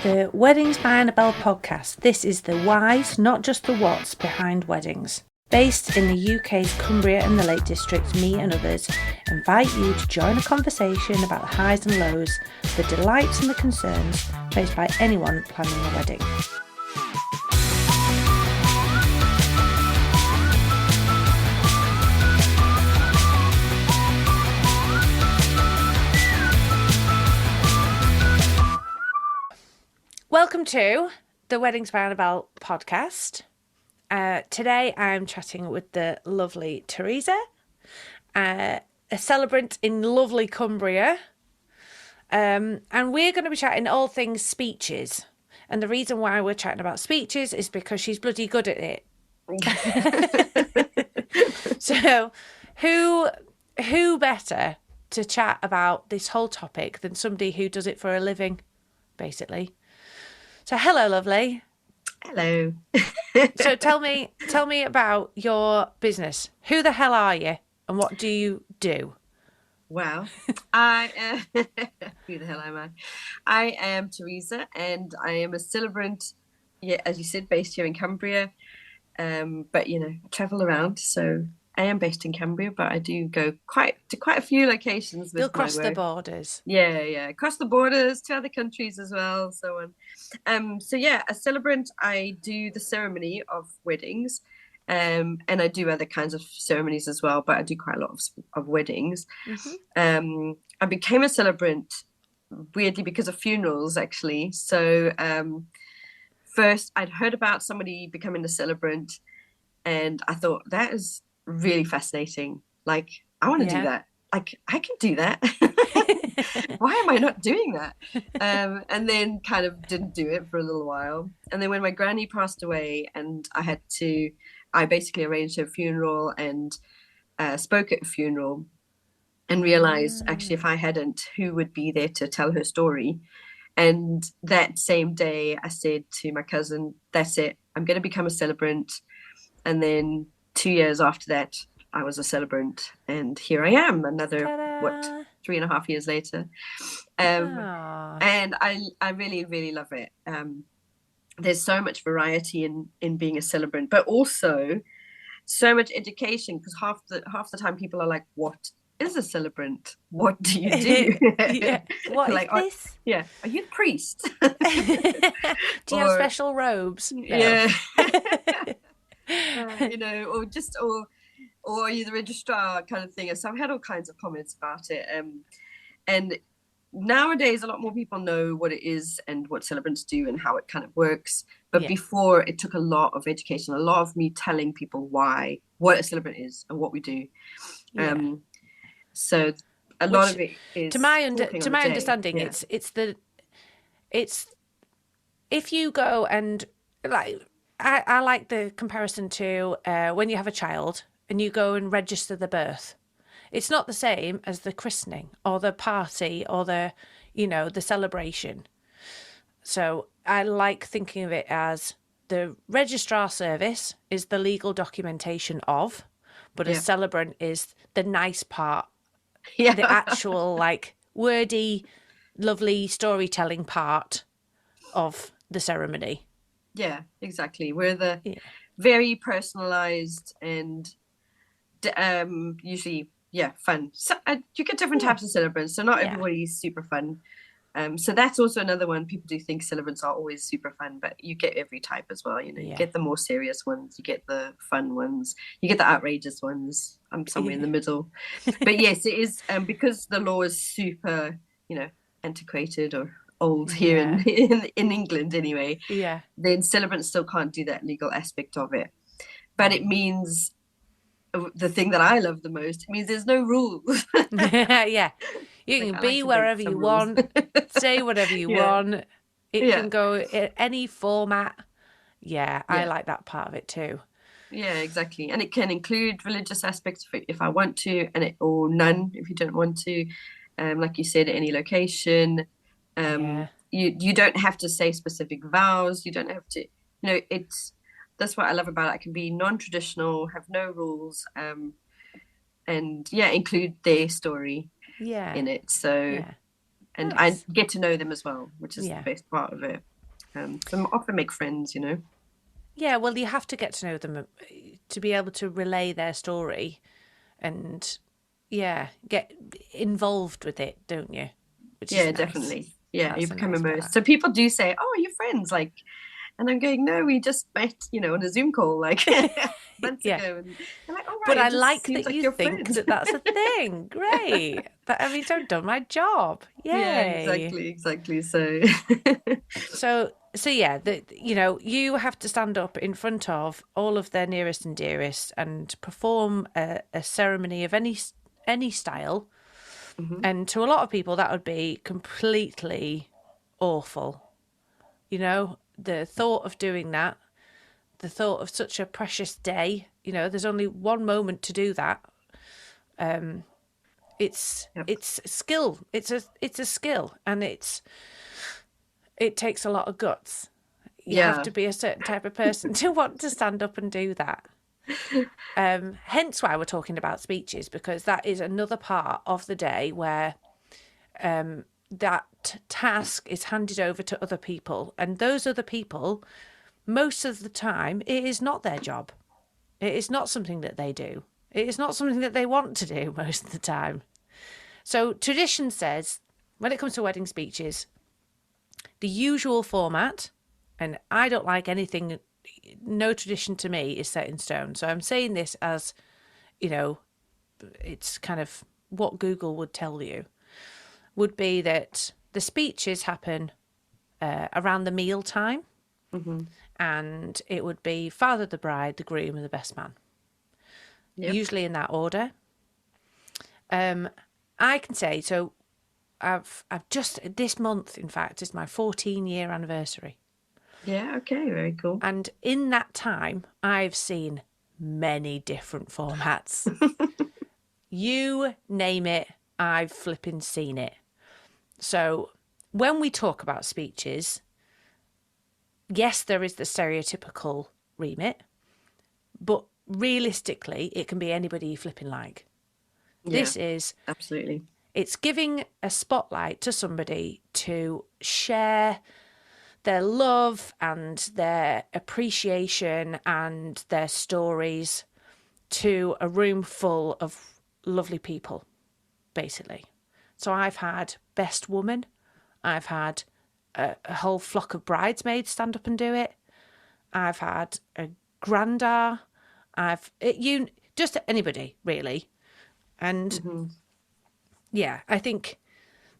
the Weddings by Annabelle podcast. This is the whys, not just the whats, behind weddings. Based in the UK's Cumbria and the Lake District, me and others invite you to join a conversation about the highs and lows, the delights and the concerns faced by anyone planning a wedding. Welcome to the Weddings by Annabelle podcast. Today I'm chatting with the lovely Theresa, a celebrant in lovely Cumbria. And we're going to be chatting all things speeches. And the reason why we're chatting about speeches is because she's bloody good at it. So who better to chat about this whole topic than somebody who does it for a living, basically. So hello, lovely. Hello. So tell me about your business. Who the hell are you and what do you do? Well, I am... Who the hell am I? I am Theresa and I am a celebrant, as you said, based here in Cumbria. But, travel around. So I am based in Cumbria, but I do go to quite a few locations. You'll cross the borders. Yeah. Across the borders to other countries as well, so on. A celebrant, I do the ceremony of weddings, and I do other kinds of ceremonies as well, but I do quite a lot of weddings. Mm-hmm. I became a celebrant weirdly because of funerals, actually. So first I'd heard about somebody becoming a celebrant, and I thought that is really fascinating. Like, I want to do that. Like, I can do that. Why am I not doing that? And then kind of didn't do it for a little while. And then when my granny passed away and I basically arranged her funeral and spoke at a funeral and realized actually if I hadn't, who would be there to tell her story? And that same day I said to my cousin, that's it, I'm going to become a celebrant. And then 2 years after that, I was a celebrant, and here I am, another, 3.5 years later. And I really, really love it. There's so much variety in being a celebrant, but also so much education, because half the time people are like, what is a celebrant? What do you do? What like, is this? Are you a priest? Do you have special robes? No. Yeah. Or are you the registrar kind of thing? So I've had all kinds of comments about it. And nowadays, a lot more people know what it is and what celebrants do and how it kind of works. But before, it took a lot of education, a lot of me telling people what a celebrant is and what we do. Yeah. So a lot of it is, to my understanding, it's if you go and like. I like the comparison to when you have a child and you go and register the birth. It's not the same as the christening or the party or the celebration. So I like thinking of it as the registrar service is the legal documentation of, but a celebrant is the nice part, the actual like wordy, lovely storytelling part of the ceremony. Yeah, exactly. We're the very personalized and usually, fun. So you get different types of celebrants, so not everybody's super fun. So that's also another one. People do think celebrants are always super fun, but you get every type as well. You get the more serious ones, you get the fun ones, you get the outrageous ones. I'm somewhere in the middle. But yes, it is because the law is super, antiquated or old here in England anyway. Yeah. Then celebrants still can't do that legal aspect of it. But it means the thing that I love the most, it means there's no rules. Yeah. You can be wherever you want, say whatever you want. It can go in any format. Yeah, I like that part of it too. Yeah, exactly. And it can include religious aspects if I want to, or none if you don't want to. Like you said, at any location. You don't have to say specific vows. You don't have to, that's what I love about it. I can be non-traditional, have no rules, and include their story in it. So, and I get to know them as well, which is the best part of it. So often make friends, you know. Yeah, well, you have to get to know them to be able to relay their story and, yeah, get involved with it, don't you? Which is Yeah, nice. definitely. Yeah, you That's a become nice immersed. part. So people do say, "Oh, are you friends?" Like, and I'm going, "No, we just met, you know, on a Zoom call like months Yeah. ago." And they're like, "All But right, I it just like seems that like you you're think friends." that that's a thing. Great. That means I've done my job. Yeah, Yay. exactly, exactly. So, So yeah, you have to stand up in front of all of their nearest and dearest and perform a ceremony of any style. mhm. And to a lot of people, that would be completely awful. The thought of doing that, the thought of such a precious day. There's only one moment to do that. It's Yep. it's skill. It's a skill, and it takes a lot of guts. You have Yeah. to be a certain type of person to want to stand up and do that. Hence why we're talking about speeches, because that is another part of the day where that task is handed over to other people. And those other people, most of the time, it is not their job. It is not something that they do. It is not something that they want to do most of the time. So tradition says, when it comes to wedding speeches, the usual format, and I don't like anything, no tradition to me is set in stone. So I'm saying this as, you know, it's kind of what Google would tell you, would be that the speeches happen around the meal time, Hmm. and it would be father, the bride, the groom, and the best man, Yep. usually in that order. I can say so. I've just this month, in fact, is my 14-year anniversary. Yeah. Okay. Very cool. And in that time, I've seen many different formats. You name it, I've flipping seen it. So when we talk about speeches, yes, there is the stereotypical remit, but realistically, it can be anybody you flipping like. Yeah. This is, Absolutely. it's giving a spotlight to somebody to share their love and their appreciation and their stories to a room full of lovely people, basically. So I've had best woman, I've had a whole flock of bridesmaids stand up and do it. I've had a grandar. You just anybody really, and Hmm. yeah, I think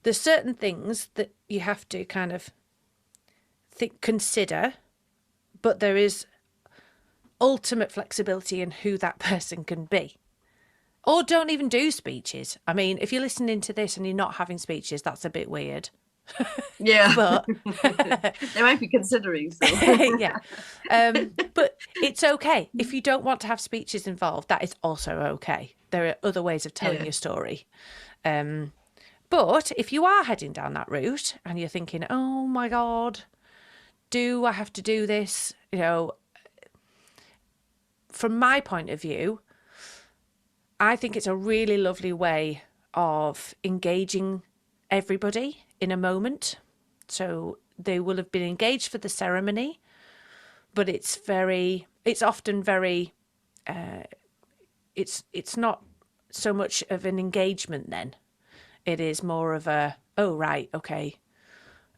there's certain things that you have to kind of consider, but there is ultimate flexibility in who that person can be. Or don't even do speeches. I mean, if you're listening to this and you're not having speeches, that's a bit weird. Yeah. But They might be considering. So. yeah, but it's okay if you don't want to have speeches involved. That is also okay. There are other ways of telling Yeah. your story. But if you are heading down that route and you're thinking, "Oh my God, do I have to do this?" From my point of view, I think it's a really lovely way of engaging everybody in a moment. So they will have been engaged for the ceremony, but it's often very, it's not so much of an engagement then. It is more of a, oh, right, okay,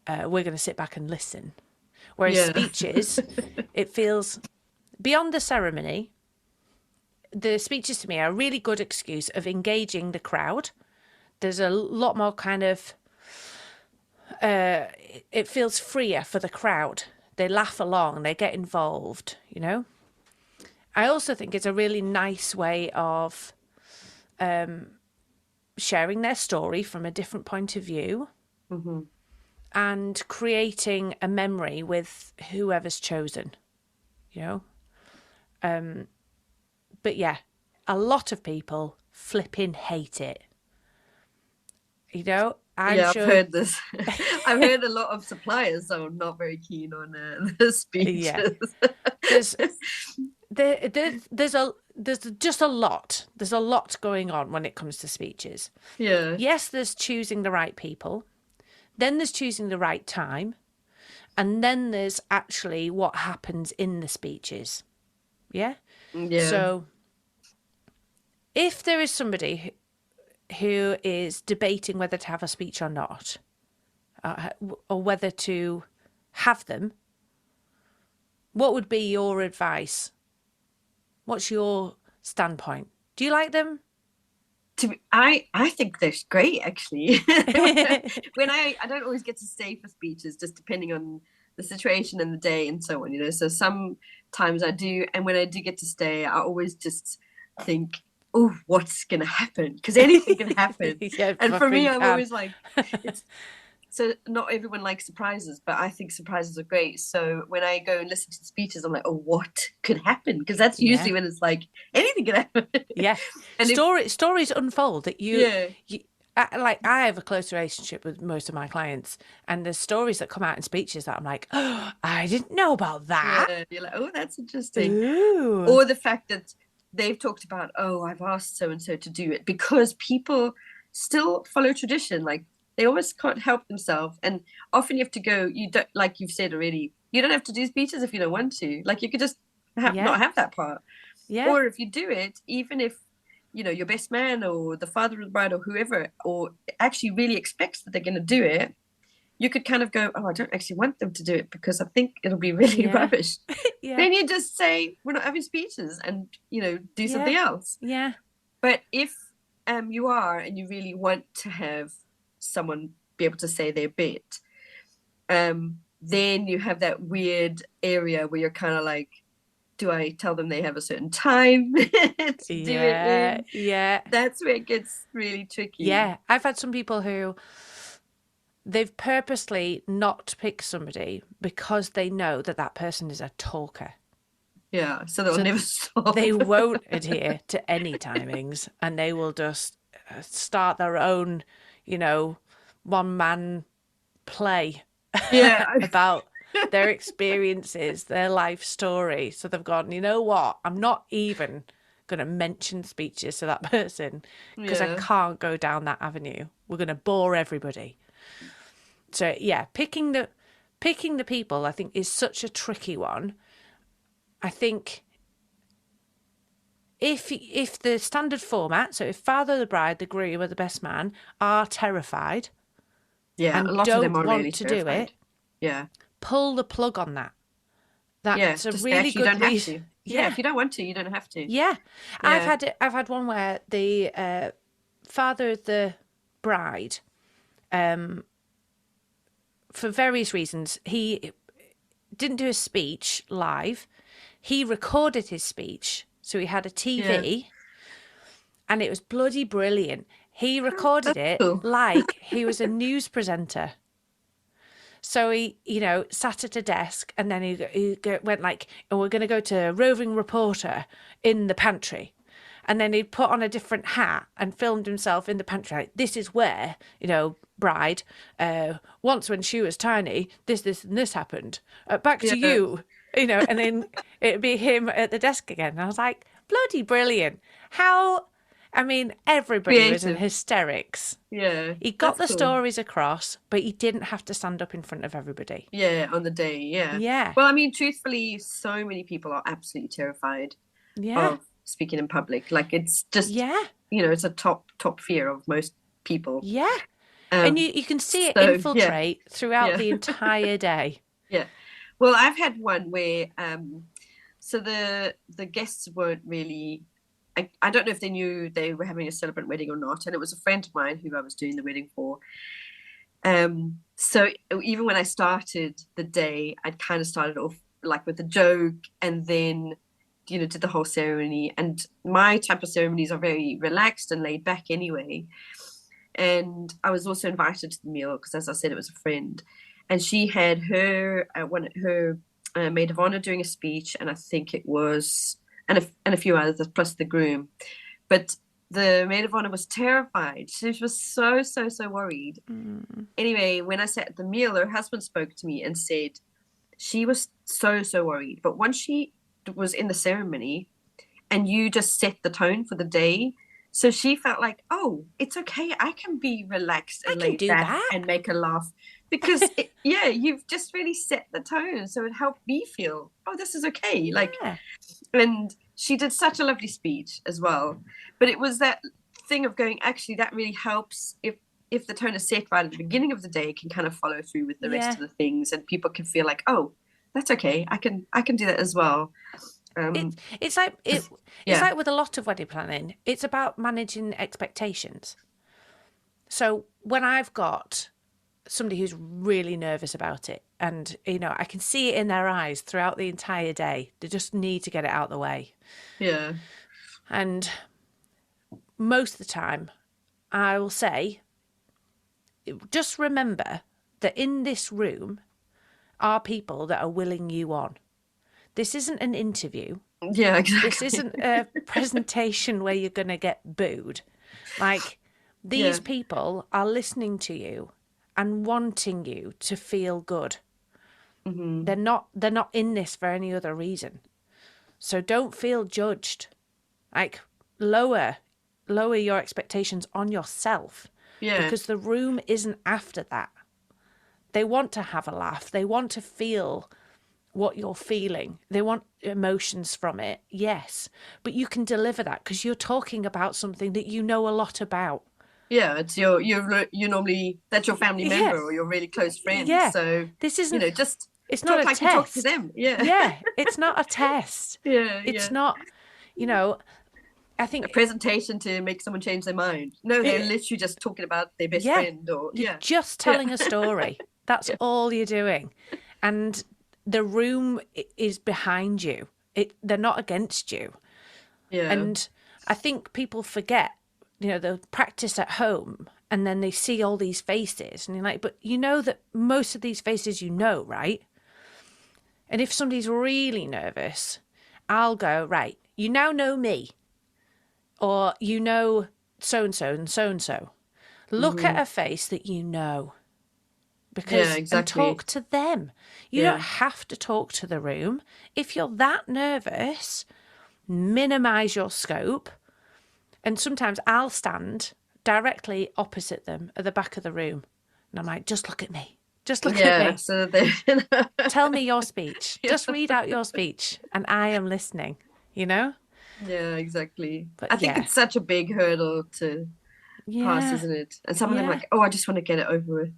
we're going to sit back and listen. Whereas Yeah. speeches, it feels beyond the ceremony. The speeches to me are a really good excuse of engaging the crowd. There's a lot more kind of, it feels freer for the crowd. They laugh along, they get involved. I also think it's a really nice way of sharing their story from a different point of view Hmm. and creating a memory with whoever's chosen, you know? But yeah, a lot of people flipping hate it. I'm Yeah, I've sure. heard this. I've heard a lot of suppliers are not very keen on the Yeah, speeches. there's there's just a lot. There's a lot going on when it comes to speeches. Yeah. Yes, there's choosing the right people. Then there's choosing the right time. And then there's actually what happens in the speeches. Yeah. Yeah. So if there is somebody who is debating whether to have a speech or not, or whether to have them, what would be your advice? What's your standpoint? Do you like them? I think they're great actually. When I don't always get to stay for speeches, just depending on the situation and the day and so on, you know. So sometimes I do, and when I do get to stay, I always just think, oh, what's gonna happen? Because anything can happen. Yeah, And for me, fucking I'm can. always like, it's so not everyone likes surprises, but I think surprises are great. So when I go and listen to the speeches, I'm like, oh, what could happen? Because that's Yeah. usually when it's like anything can happen. Yeah. And if Stories unfold that yeah, I have a close relationship with most of my clients, and there's stories that come out in speeches that I'm like, oh, I didn't know about that. yeah, you're like, oh, that's interesting. Ooh. Or the fact that they've talked about, oh, I've asked so and so to do it, because people still follow tradition. Like they always can't help themselves. And often you have to go, you don't, like you've said already, you don't have to do speeches if you don't want to. Like you could just Yeah. not have that part. Yeah. Or if you do it, even if, you know, your best man or the father of the bride or whoever, or actually really expects that they're going to do it, you could kind of go, oh, I don't actually want them to do it because I think it'll be really Yeah. rubbish. Yeah. Then you just say, we're not having speeches and, you know, do Yeah. something else. Yeah. But if you are and you really want to have someone be able to say their bit, then you have that weird area where you're kind of like, do I tell them they have a certain time to do it Yeah. in? Yeah. That's where it gets really tricky. Yeah. I've had some people who they've purposely not picked somebody because they know that that person is a talker. Yeah, so they'll So never stop. they won't adhere to any timings, and they will just start their own, you know, one man play Yeah. about their experiences, their life story. So they've gone, you know what? I'm not even going to mention speeches to that person because I Yeah. can't go down that avenue. We're going to bore everybody. So yeah, picking the people I think is such a tricky one. I think if the standard format, so if father, the bride, the groom, or the best man are terrified Yeah, a and lot of them don't are really want to do terrified. it, Yeah. pull the plug on that. Yeah, That's a just really actually you good don't have reason. to. Yeah, Yeah, if you don't want to, you don't have to. yeah. Yeah. I've had one where the father of the bride, for various reasons, he didn't do a speech live. He recorded his speech, so he had a Yeah. TV, and it was bloody brilliant. He recorded That's it cool. like he was a news presenter. So he, you know, sat at a desk, and then went like, "Oh, we're going to go to roving reporter in the pantry." And then he'd put on a different hat and filmed himself in the pantry. Like, this is where, you know, bride, once when she was tiny, this, and this happened. Back to Yeah. you, you know, and then it'd be him at the desk again. And I was like, bloody brilliant. How, I mean, everybody was in Creative. hysterics. Yeah. He got That's the cool. stories across, but he didn't have to stand up in front of everybody. Yeah, on the day. Yeah. Yeah. Well, I mean, truthfully, so many people are absolutely terrified Yeah. of speaking in public. Like it's just, Yeah. you know, it's a top fear of most people. Yeah. And Um, you can see it so yeah, infiltrate throughout yeah. the entire day. Yeah. Well, I've had one where so the guests weren't really I don't know if they knew they were having a celebrant wedding or not, and it was a friend of mine who I was doing the wedding for. So even when I started the day, I'd kind of started off like with a joke and then, you know, did the whole ceremony. And my type of ceremonies are very relaxed and laid back anyway. And I was also invited to the meal because, as I said, it was a friend, and she had her maid of honor doing a speech, and I think it was and a few others plus the groom, but the maid of honor was terrified. She was so worried. Anyway, when I sat at the meal, her husband spoke to me and said she was so worried, but once she was in the ceremony, and you just set the tone for the day. So she felt like, oh, it's okay. I can be relaxed I and can laid do back that. and make a laugh because, yeah, you've just really set the tone. So it helped me feel, oh, this is okay. Like, Yeah. and she did such a lovely speech as well. But it was that thing of going, actually, that really helps if the tone is set right at the beginning of the day, it can kind of follow through with the rest Yeah. of the things, and people can feel like, oh, that's okay. I can do that as well. It's Um, it's like it 'Cause, it's yeah, like with a lot of wedding planning, it's about managing expectations. So when I've got somebody who's really nervous about it, and I can see it in their eyes throughout the entire day, they just need to get it out of the way. yeah, And most of the time I will say, just remember that in this room are people that are willing you on. This isn't an interview. yeah, This exactly. isn't a presentation where you're going to get booed. Like, these Yeah. people are listening to you and wanting you to feel good. Hmm. They're not in this for any other reason. So don't feel judged. Like, lower your expectations on yourself, Yeah, because the room isn't after that. They want to have a laugh. They want to feel what you're feeling. They want emotions from it, yes. But you can deliver that because you're talking about something that you know a lot about. yeah. It's you normally that's your family Yeah, member or your really close friend. yeah. So This isn't, just it's not talk a like you talk to test. them. Yeah, Yeah, it's not a test. yeah, It's yeah. not, you know, I A think, presentation to make someone change their mind. No, they're it, literally just talking about their best yeah, friend or you're yeah, just yeah, telling a story. That's yeah, all you're doing. And the room is behind you. They're not against you. yeah, And I think people forget, they'll practice at home and then they see all these faces and you're like, but you know that most of these faces, right? And if somebody's really nervous, I'll go, right, you now know me, or so and so and so and so. Look hmm, at a face that you know, yeah, and exactly. talk to them. You don't Yeah, have to talk to the room. If you're that nervous, minimize your scope. And sometimes I'll stand directly opposite them at the back of the room. And I'm like, just look at me. Just look at yeah. me. So they, Tell me your speech. yeah, Just read out your speech. And I am listening, you know? yeah, exactly. But I think yeah. it's such a big hurdle to pass, Yeah. isn't it? And some of them are Yeah. like, oh, I just want to get it over with.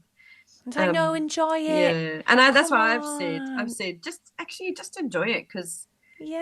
It's like, no, enjoy it. Yeah, and that's Come what I've said. I've on. said just enjoy it because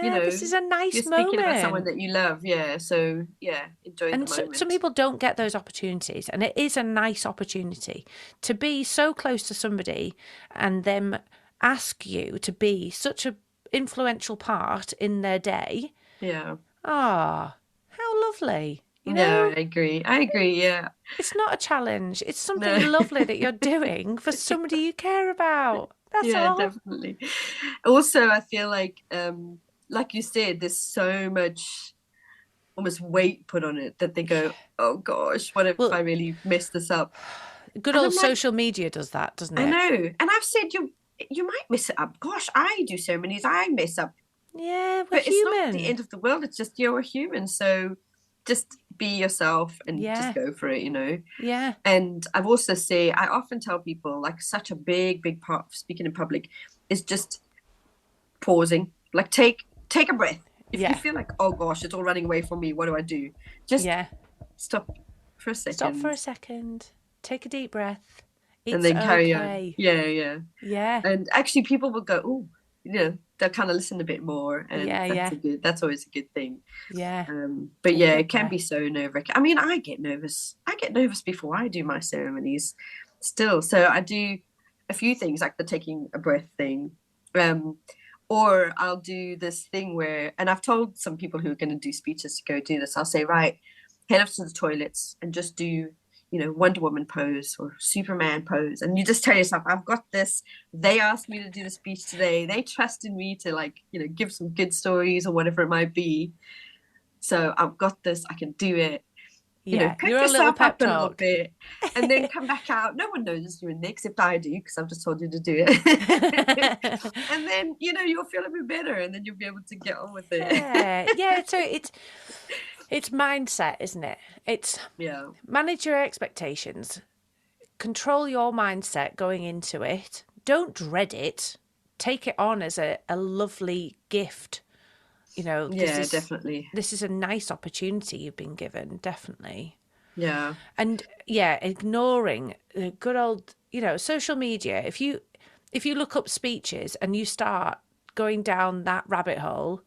you Yeah, this know is a you're nice speaking about someone moment. that you love. Yeah, so yeah, enjoy the And so, some moment. people don't get those opportunities. And it is a nice opportunity to be so close to somebody and them ask you to be such a influential part in their day. Yeah, Ah, how lovely. yeah, I agree. I agree. Yeah, It's not a challenge. It's something no, lovely that you're doing for somebody you care about. That's yeah, all. definitely. Also, I feel like you said, there's so much almost weight put on it that they go, oh gosh, what if I Well, really mess this up? good And old I'm like, social media does that, doesn't I it? know, and I've said you might mess it up. Gosh, I do ceremonies, I mess up. Yeah, we're But it's not the human. end of the world. It's just you're a human. So just be yourself and just Yeah, go for it. yeah, And I've also say, I often tell people like such a big part of speaking in public is just pausing. Like take a breath. If you yeah, feel like, oh gosh, it's all running away from me, what do I do? Just yeah. stop for a Stop for second a second. Take a deep breath. and It's then carry on. okay. Yeah, yeah. Yeah, And actually people will go, oh, they'll kind of listen a bit more, and yeah, yeah, that's always a good thing. yeah. But Take yeah, a it can be breath. so nerve-wracking. I mean, I get nervous. I get nervous before I do my ceremonies still. So I do a few things like the taking a breath thing. Um, or I'll do this thing where, and I've told some people who are going to do speeches to go do this. I'll say, right, head up to the toilets and just do, Wonder Woman pose or Superman pose. And you just tell yourself, I've got this. They asked me to do the speech today. They trusted me to give some good stories or whatever it might be. So I've got this, I can do it. Yeah, Pep you're a little yourself pep up a little talk. bit and then come back out. No one knows you're in there except I do because I've just told you to do it. And then, you'll feel a bit better and then you'll be able to get on with it. Yeah, yeah. So It's mindset, isn't it? It's Yeah. manage your expectations, control your mindset going into it. Don't dread it. Take it on as a lovely gift. You know, Yeah, definitely. this is a nice opportunity you've been given, definitely. Yeah. And yeah, ignoring the good old, you know, social media. If you look up speeches and you start going down that rabbit hole,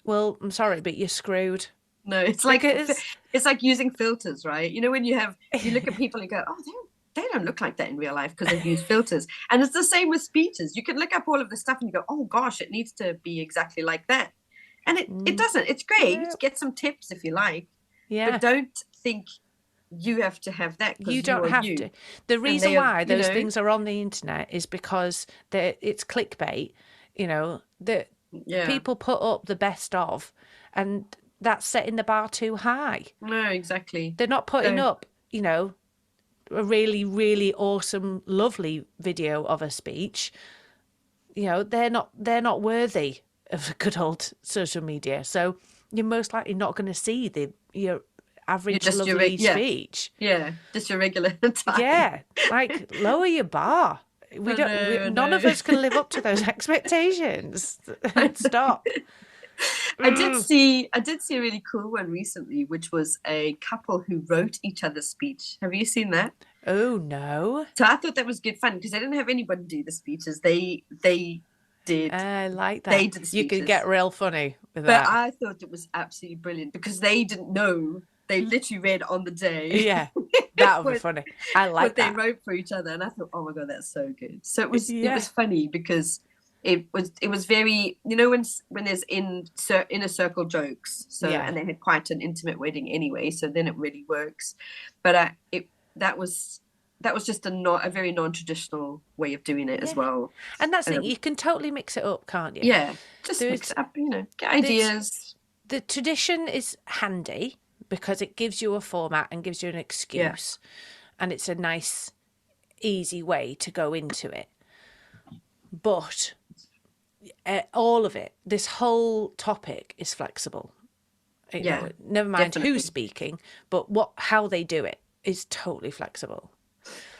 well, I'm sorry, but you're screwed. No, Because it's like using filters, right? You know, when you look at people and go, oh, they don't look like that in real life because they've used filters. And it's the same with speeches. You can look up all of the stuff and you go, oh gosh, it needs to be exactly like that. And it doesn't. It's great. no, Get some tips if you like, yeah, but don't think you have to have that you because you don't are have to. you. The And reason they are, why those things are on the internet is because it's clickbait. You know, the yeah. people put up the best of, and that's setting the bar too high. No, exactly. They're not putting So, up, you know, a really, really awesome, lovely video of a speech. You know, they're not worthy of good old social media. So you're most likely not going to see your you're average just lovely yeah, speech. yeah, just your regular time. Yeah, like lower your bar. We I don't. know, I None of know. us can live up to those expectations. Stop. I did see a really cool one recently, which was a couple who wrote each other's speech. Have you seen that? Oh no. So I thought that was good fun because they didn't have anybody do the speeches. Did I like they that. did the You can speeches. get real funny with But that. I thought it was absolutely brilliant because they didn't know. They literally read on the day Yeah, that would be what funny. I what like they that. wrote for each other, and I thought, oh my god, that's so good. So it Yeah, was funny because it was very, you know, when there's inner circle jokes. So, yeah, and they had quite an intimate wedding anyway, so then it really works. But that was just a very non-traditional way of doing it as yeah. well. And that's the thing. Um, You can totally mix it up, can't you? yeah, just mix There's it up, you know, get it's ideas. the tradition is handy because it gives you a format and gives you an Yeah, excuse, and it's a nice, easy way to go into it. But all of it, this whole topic is flexible. You yeah, know, never mind who's definitely. speaking, but how they do it is totally flexible.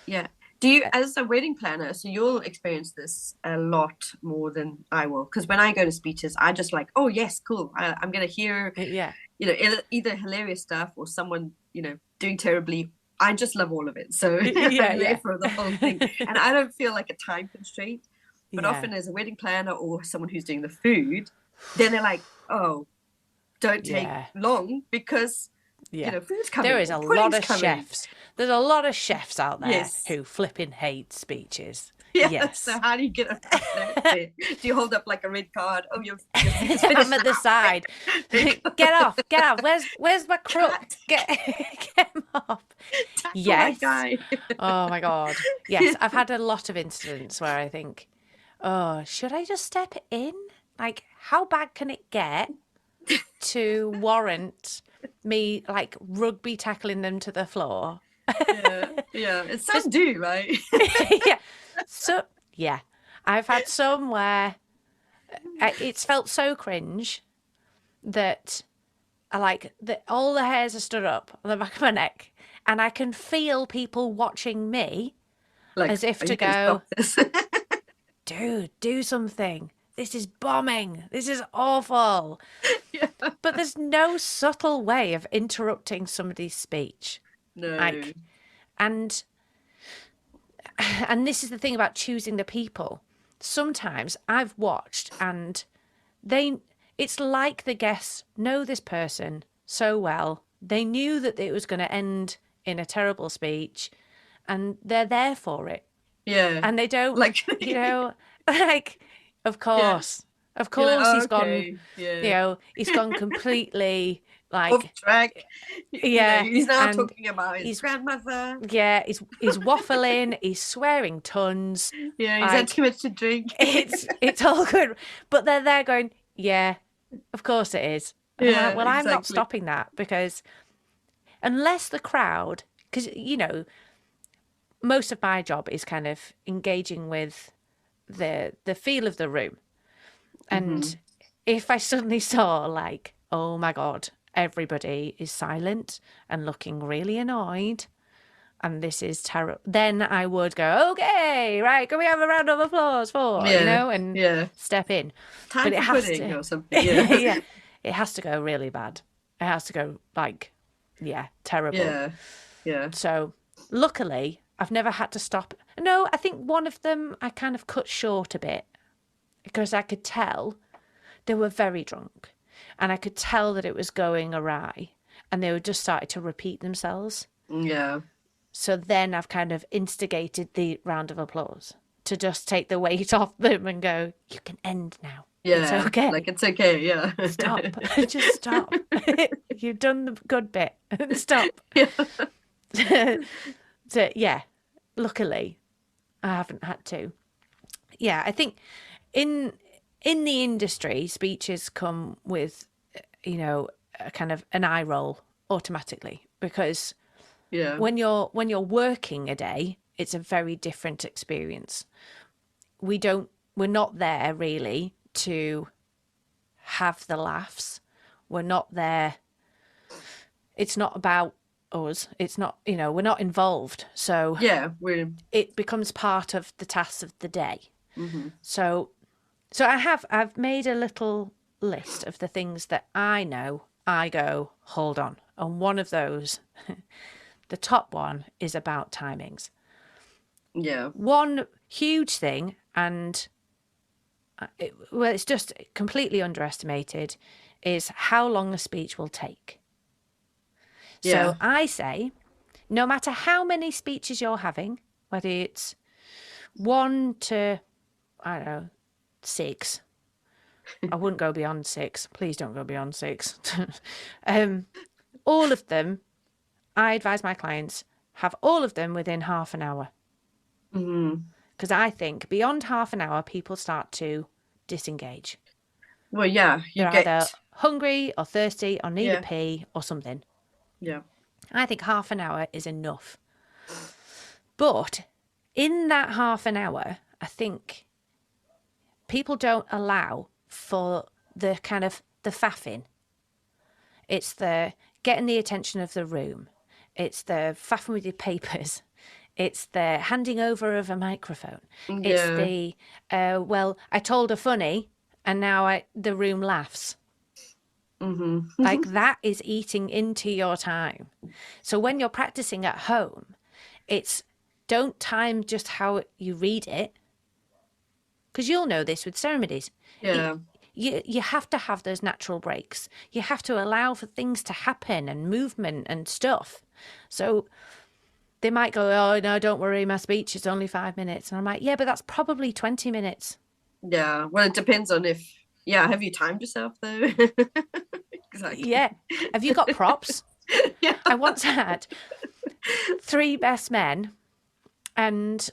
Yeah. Do you, as a wedding planner, so you'll experience this a lot more than I will? Because when I go to speeches, I just like, oh yes, cool. I'm going to hear, Yeah, you know, either hilarious stuff or someone, you know, doing terribly. I just love all of it, so yeah, I'm there yeah, for the whole thing, and I don't feel like a time constraint. But yeah, often, as a wedding planner or someone who's doing the food, then they're like, oh, don't take yeah. long because you Yeah. know food's There coming is or a lot pudding's of coming. chefs. There's a lot of chefs out there Yes. who flipping hate speeches. Yeah, so Yes. how do you get around that bit? Do you hold up like a red card? Oh, your speech is finished I'm at the now. side. Red Get off, get off. Where's my crook? cut, Get him off. tackle that Yes. guy. Oh my God. Yes, I've had a lot of incidents where I think, oh, should I just step in? Like, how bad can it get to warrant me like rugby tackling them to the floor? Yeah, yeah. It's some Just do, right? yeah. So yeah, I've had some where it's felt so cringe that I like that all the hairs are stood up on the back of my neck, and I can feel people watching me Like, as if are to you going to go, stop this? dude, do something. This is bombing. This is awful. Yeah. But there's no subtle way of interrupting somebody's speech. No. Like, and and this is the thing about choosing the people. Sometimes I've watched and it's like the guests know this person so well. They knew that it was going to end in a terrible speech and they're there for it. Yeah. And they don't, Like, you know, like, of yeah. course, of You're like, course oh, he's gone, okay. you Yeah. know, he's gone completely Off like, track. You know, yeah. he's now And talking about his he's, grandmother. yeah, he's waffling, he's swearing tons. Yeah, he's had too Like, much to drink. it's all good. But they're there going, yeah, of course it is. And I'm like, Yeah, well, I'm not exactly. stopping that because unless the crowd, because, you know, most of my job is kind of engaging with the feel of the room. Hmm. And if I suddenly saw like, oh my God, everybody is silent and looking really annoyed, and this is terrible, then I would go, okay, right, can we have a round of applause for, Yeah. and Yeah. step in. Time But it for has pudding to, or something. Yeah. yeah, it has to go really bad. It has to go like, yeah, terrible. Yeah. Yeah. So luckily, I've never had to stop. No, I think one of them I kind of cut short a bit because I could tell they were very drunk and I could tell that it was going awry and they were just starting to repeat themselves. Yeah. So then I've kind of instigated the round of applause to just take the weight off them and go, you can end now. It's Yeah. okay. Like it's okay. Yeah. Stop. Just stop. You've done the good bit. Stop. Yeah. So, yeah, luckily I haven't had to. Yeah, I think in the industry, speeches come with, a kind of an eye roll automatically because Yeah. when you're working a day, it's a very different experience. We're not there really to have the laughs. We're not there. It's not about us. It's not, we're not involved. So Yeah. it becomes part of the tasks of the day. Mm-hmm. So I've made a little list of the things that I know. I go, hold on. And one of those, the top one, is about timings. Yeah. One huge thing, and it's just completely underestimated, is how long a speech will take. Yeah. So I say, no matter how many speeches you're having, whether it's 1 to, I don't know, 6. I wouldn't go beyond 6. Please don't go beyond 6. All of them, I advise my clients, have all of them within half an hour. Mm-hmm. Because I think beyond half an hour, people start to disengage. Well, yeah, They're either hungry or thirsty or need a pee or something. Yeah. I think half an hour is enough. But in that half an hour, I think people don't allow for the kind of the faffing. It's the getting the attention of the room. It's the faffing with your papers. It's the handing over of a microphone. Yeah. It's the, well, I told a funny and now the room laughs. Mm-hmm. Like that is eating into your time. So when you're practicing at home, it's don't time just how you read it. Because you'll know this with ceremonies. Yeah. You have to have those natural breaks. You have to allow for things to happen and movement and stuff. So they might go, oh, no, don't worry, my speech is only 5 minutes. And I'm like, yeah, but that's probably 20 minutes. Yeah. Well, it depends on have you timed yourself though? Exactly. Yeah. Have you got props? Yeah. I once had 3 best men. And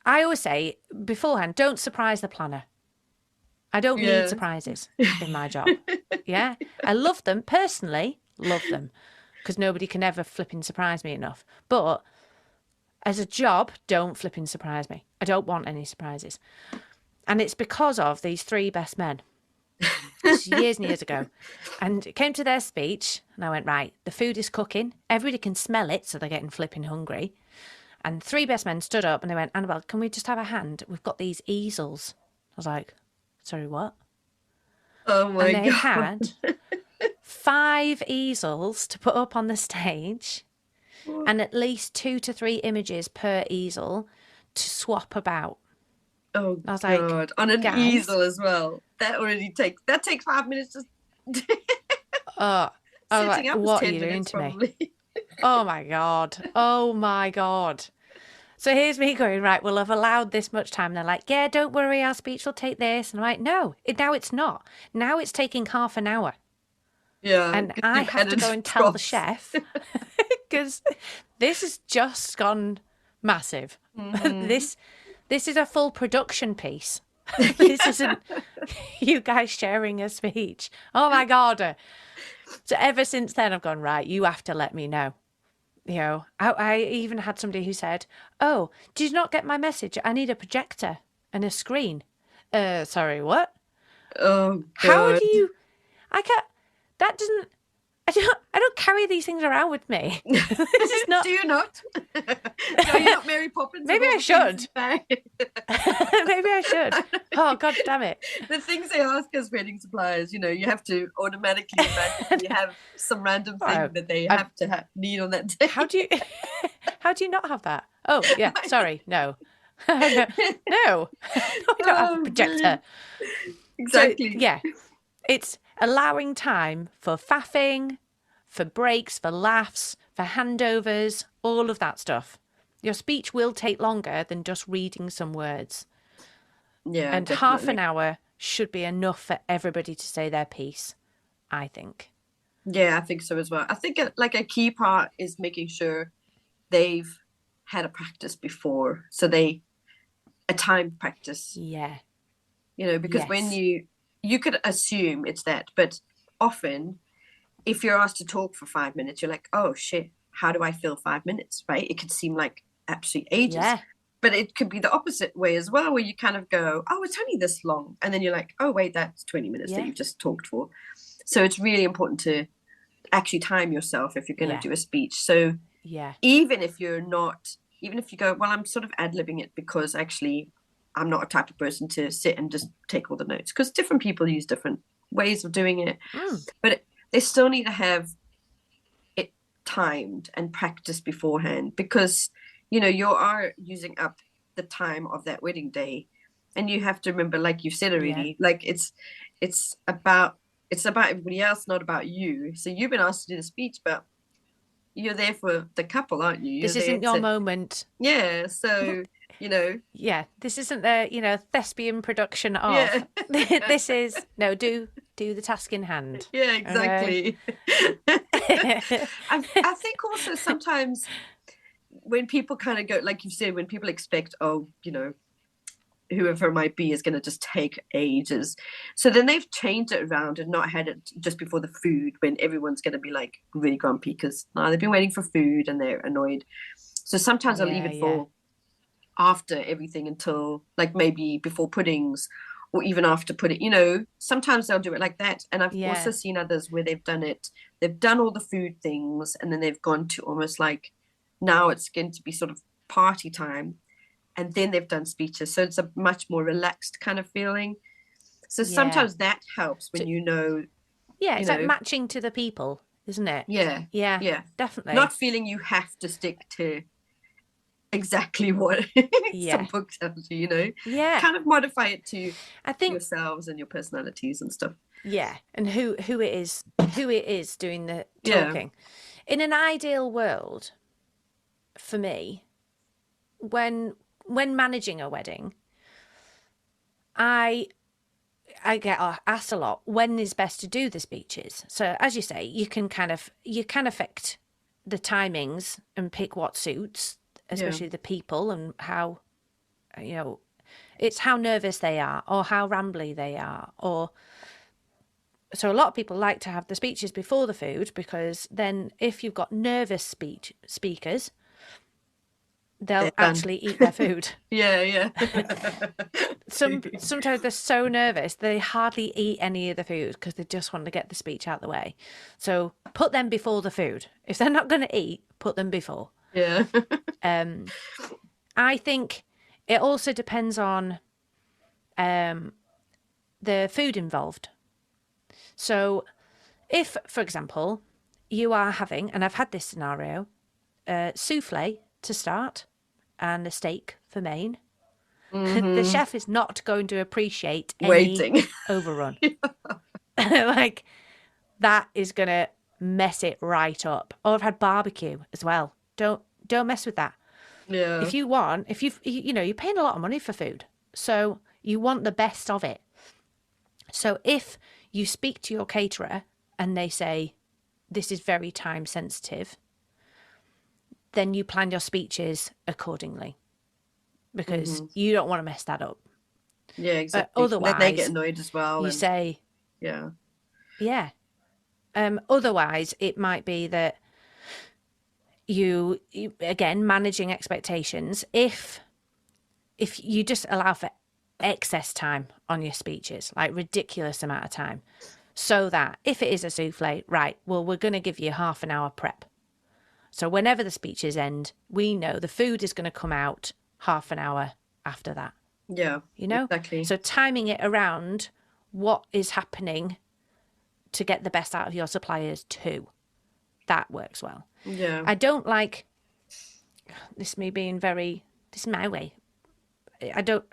I always say beforehand, don't surprise the planner. I don't need surprises in my job. Yeah. I love them personally, love them, because nobody can ever flipping surprise me enough. But as a job, don't flipping surprise me. I don't want any surprises. And it's because of these 3 best men. Years and years ago. And it came to their speech and I went, right, the food is cooking. Everybody can smell it, so they're getting flipping hungry. And 3 best men stood up and they went, Annabelle, can we just have a hand? We've got these easels. I was like, sorry, what? Oh my God. And they had 5 easels to put up on the stage and at least 2 to 3 images per easel to swap about. Oh I was God. like, On an guys, easel as well. That takes 5 minutes just I was like, setting up what are 10 you doing minutes to me? probably. Oh my God. Oh my God. So here's me going, right, well, I've allowed this much time. And they're like, yeah, don't worry, our speech will take this. And I'm like, no, now it's not. Now it's taking half an hour. Yeah. And I have to go and tell the chef because this has just gone massive. Mm-hmm. This is a full production piece. This isn't you guys sharing a speech. Oh my God. So ever since then, I've gone, right, you have to let me know. You know, I even had somebody who said, oh, did you not get my message? I need a projector and a screen. Sorry, what? Oh God. How do you... I can't... That doesn't... I don't carry these things around with me. This is not. Do you not? Are you not Mary Poppins? Maybe I should. Maybe I should. Oh, God damn it. The things they ask as wedding suppliers, you have to automatically imagine you have some random thing that they have to need on that day. How do you not have that? Oh, yeah. Sorry. No. No. No, I don't have a projector. Man. Exactly. So, yeah. It's allowing time for faffing, for breaks, for laughs, for handovers, all of that stuff. Your speech will take longer than just reading some words. Yeah. And definitely. half an hour should be enough for everybody to say their piece, I think. Yeah, I think so as well. I think like a key part is making sure they've had a practice before. So a timed practice. Yeah. Because when you could assume it's that, but often if you're asked to talk for 5 minutes, you're like, oh shit, how do I fill 5 minutes? Right? It could seem like absolute ages. Yeah. But it could be the opposite way as well, where you kind of go, oh, it's only this long. And then you're like, oh, wait, that's 20 minutes that you've just talked for. So it's really important to actually time yourself if you're going to do a speech. So even if you go, well, I'm sort of ad-libbing it because actually I'm not a type of person to sit and just take all the notes, because different people use different ways of doing it. But they still need to have it timed and practiced beforehand, because you are using up the time of that wedding day, and you have to remember, like you've said already, like it's about everybody else, not about you. So you've been asked to do the speech, but you're there for the couple, aren't you? This isn't your moment. Yeah. So yeah, this isn't the thespian production of this is do the task in hand. Yeah, exactly. I think also sometimes when people kind of go, like you said, when people expect, whoever it might be is going to just take ages, so then they've changed it around and not had it just before the food, when everyone's going to be like really grumpy because they've been waiting for food and they're annoyed. So sometimes I'll leave it for after everything, until like maybe before puddings, or even after pudding. Sometimes they'll do it like that. And I've also seen others where they've done all the food things, and then they've gone to almost like, now it's going to be sort of party time, and then they've done speeches. So it's a much more relaxed kind of feeling. So sometimes that helps when it's like matching to the people, isn't it? Yeah, definitely. Not feeling you have to stick to exactly what some books have to, kind of modify it to yourselves and your personalities and stuff. And who it is doing the talking. In an ideal world, for me, when managing a wedding, I get asked a lot, when is best to do the speeches? So as you say, you can affect the timings and pick what suits, especially the people, and how, it's how nervous they are or how rambly they are. So a lot of people like to have the speeches before the food, because then if you've got nervous speakers, they'll actually eat their food. Sometimes they're so nervous they hardly eat any of the food because they just want to get the speech out of the way. So put them before the food. If they're not going to eat, put them before. I think it also depends on the food involved. So if, for example, you are having, and I've had this scenario, souffle to start and a steak for main, the chef is not going to appreciate any overrun. Like, that is going to mess it right up. Or I've had barbecue as well. Don't mess with that. If you're paying a lot of money for food, so you want the best of it. So if you speak to your caterer and they say, this is very time sensitive, then you plan your speeches accordingly, because you don't want to mess that up. Yeah, exactly. Otherwise, then they get annoyed as well. You say, otherwise, it might be that you again, managing expectations. If you just allow for excess time on your speeches, like ridiculous amount of time. so that if it is a souffle, right, well, we're going to give you half an hour prep. So whenever the speeches end, we know the food is going to come out half an hour after that. Yeah, You know? exactly. So timing it around what is happening to get the best out of your suppliers too. That works well. Yeah. I don't like this, me being very, this is my way. I don't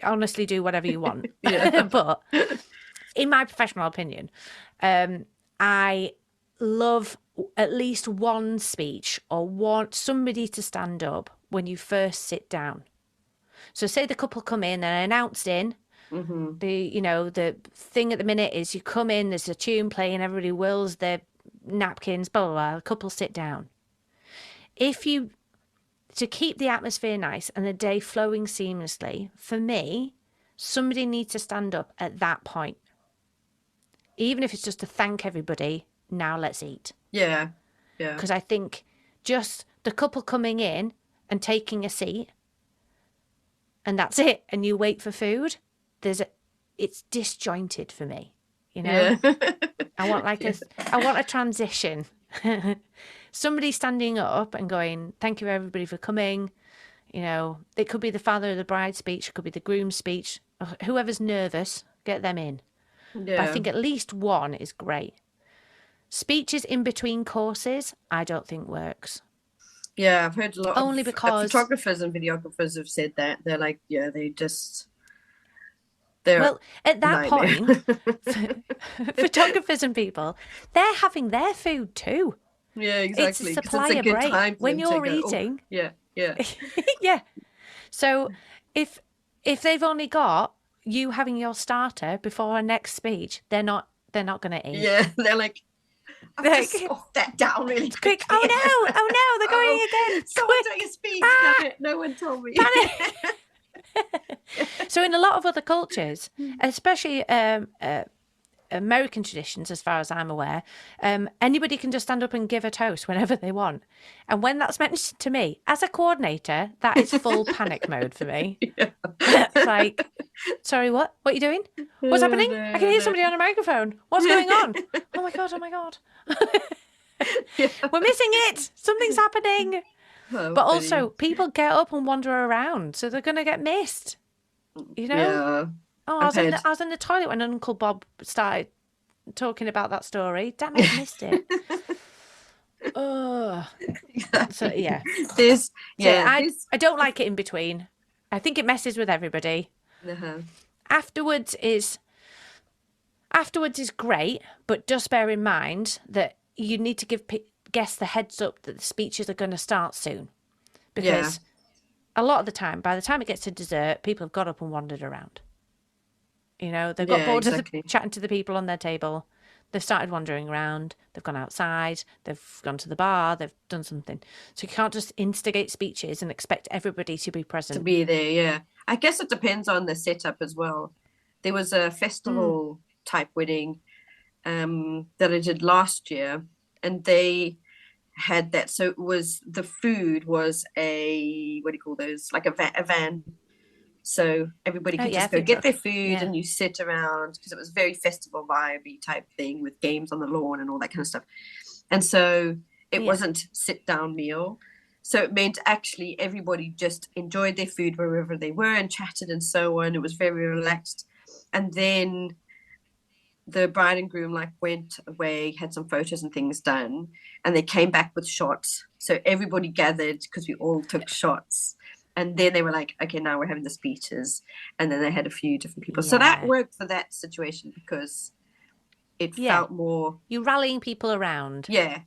honestly do whatever you want. Yeah. But in my professional opinion, I love at least one speech or want somebody to stand up when you first sit down. So say the couple come in and announced in, Mm-hmm. the thing at the minute is you come in, there's a tune playing, everybody whirls their napkins, blah, blah, blah, the couple sit down. To keep the atmosphere nice and the day flowing seamlessly, for me, somebody needs to stand up at that point. Even if it's just to thank everybody, now let's eat. Yeah. Yeah. Because I think just the couple coming in and taking a seat and that's it, and you wait for food, it's disjointed for me, Yeah. I want a transition. Somebody standing up and going, thank you everybody for coming. It could be the father of the bride speech, it could be the groom's speech. Whoever's nervous, get them in. But I Yeah. think at least one is great. Speeches in between courses, I don't think works. Yeah, I've heard a lot Only of because, photographers and videographers have said that. They're like, yeah, they're well, at that nightmare. point, photographers and people, they're having their food too. Yeah, It's a exactly. 'Cause it's a supplier good break time for when them to you're go, "Oh, eating. yeah, yeah, Yeah. So if they've only got you having your starter before our next speech, they're not going to eat. yeah." They're like, I've Like, just scoffed that down really quick! quickly. Oh no! They're going again! Someone Quick! doing a speech. Ah! Damn it! No one told me. So in a lot of other cultures, especially American traditions, as far as I'm aware, anybody can just stand up and give a toast whenever they want. And when that's mentioned to me, as a coordinator, that is full panic mode for me. Yeah. It's like, sorry, what? What are you doing? What's happening? No, I can hear no. somebody on a microphone. What's going on? Oh my God, oh my God. Yeah. We're missing it. Something's happening. Oh, But funny. also, people get up and wander around, so they're going to get missed. Yeah. Oh, I've heard. I was in the toilet when Uncle Bob started talking about that story. Damn it, I missed it. Oh, so yeah. I don't like it in between. I think it messes with everybody. Uh-huh. Afterwards is great, but just bear in mind that you need to give guests the heads up that the speeches are going to start soon, because a lot of the time, by the time it gets to dessert, people have got up and wandered around. They've got bored of chatting to the people on their table. They've started wandering around. They've gone outside. They've gone to the bar. They've done something. So you can't just instigate speeches and expect everybody to be present. To be there, yeah. I guess it depends on the setup as well. There was a festival type wedding that I did last year, and they had that. So the food was what do you call those? Like a van. So everybody could just go get their food and you sit around, because it was very festival vibe type thing with games on the lawn and all that kind of stuff. And so it wasn't sit down meal. So it meant actually everybody just enjoyed their food wherever they were and chatted and so on. It was very relaxed. And then the bride and groom went away, had some photos and things done, and they came back with shots. So everybody gathered because we all took shots. And then they were like, okay, now we're having the speeches. And then they had a few different people. Yeah. So that worked for that situation because it felt more... You're rallying people around. Yeah.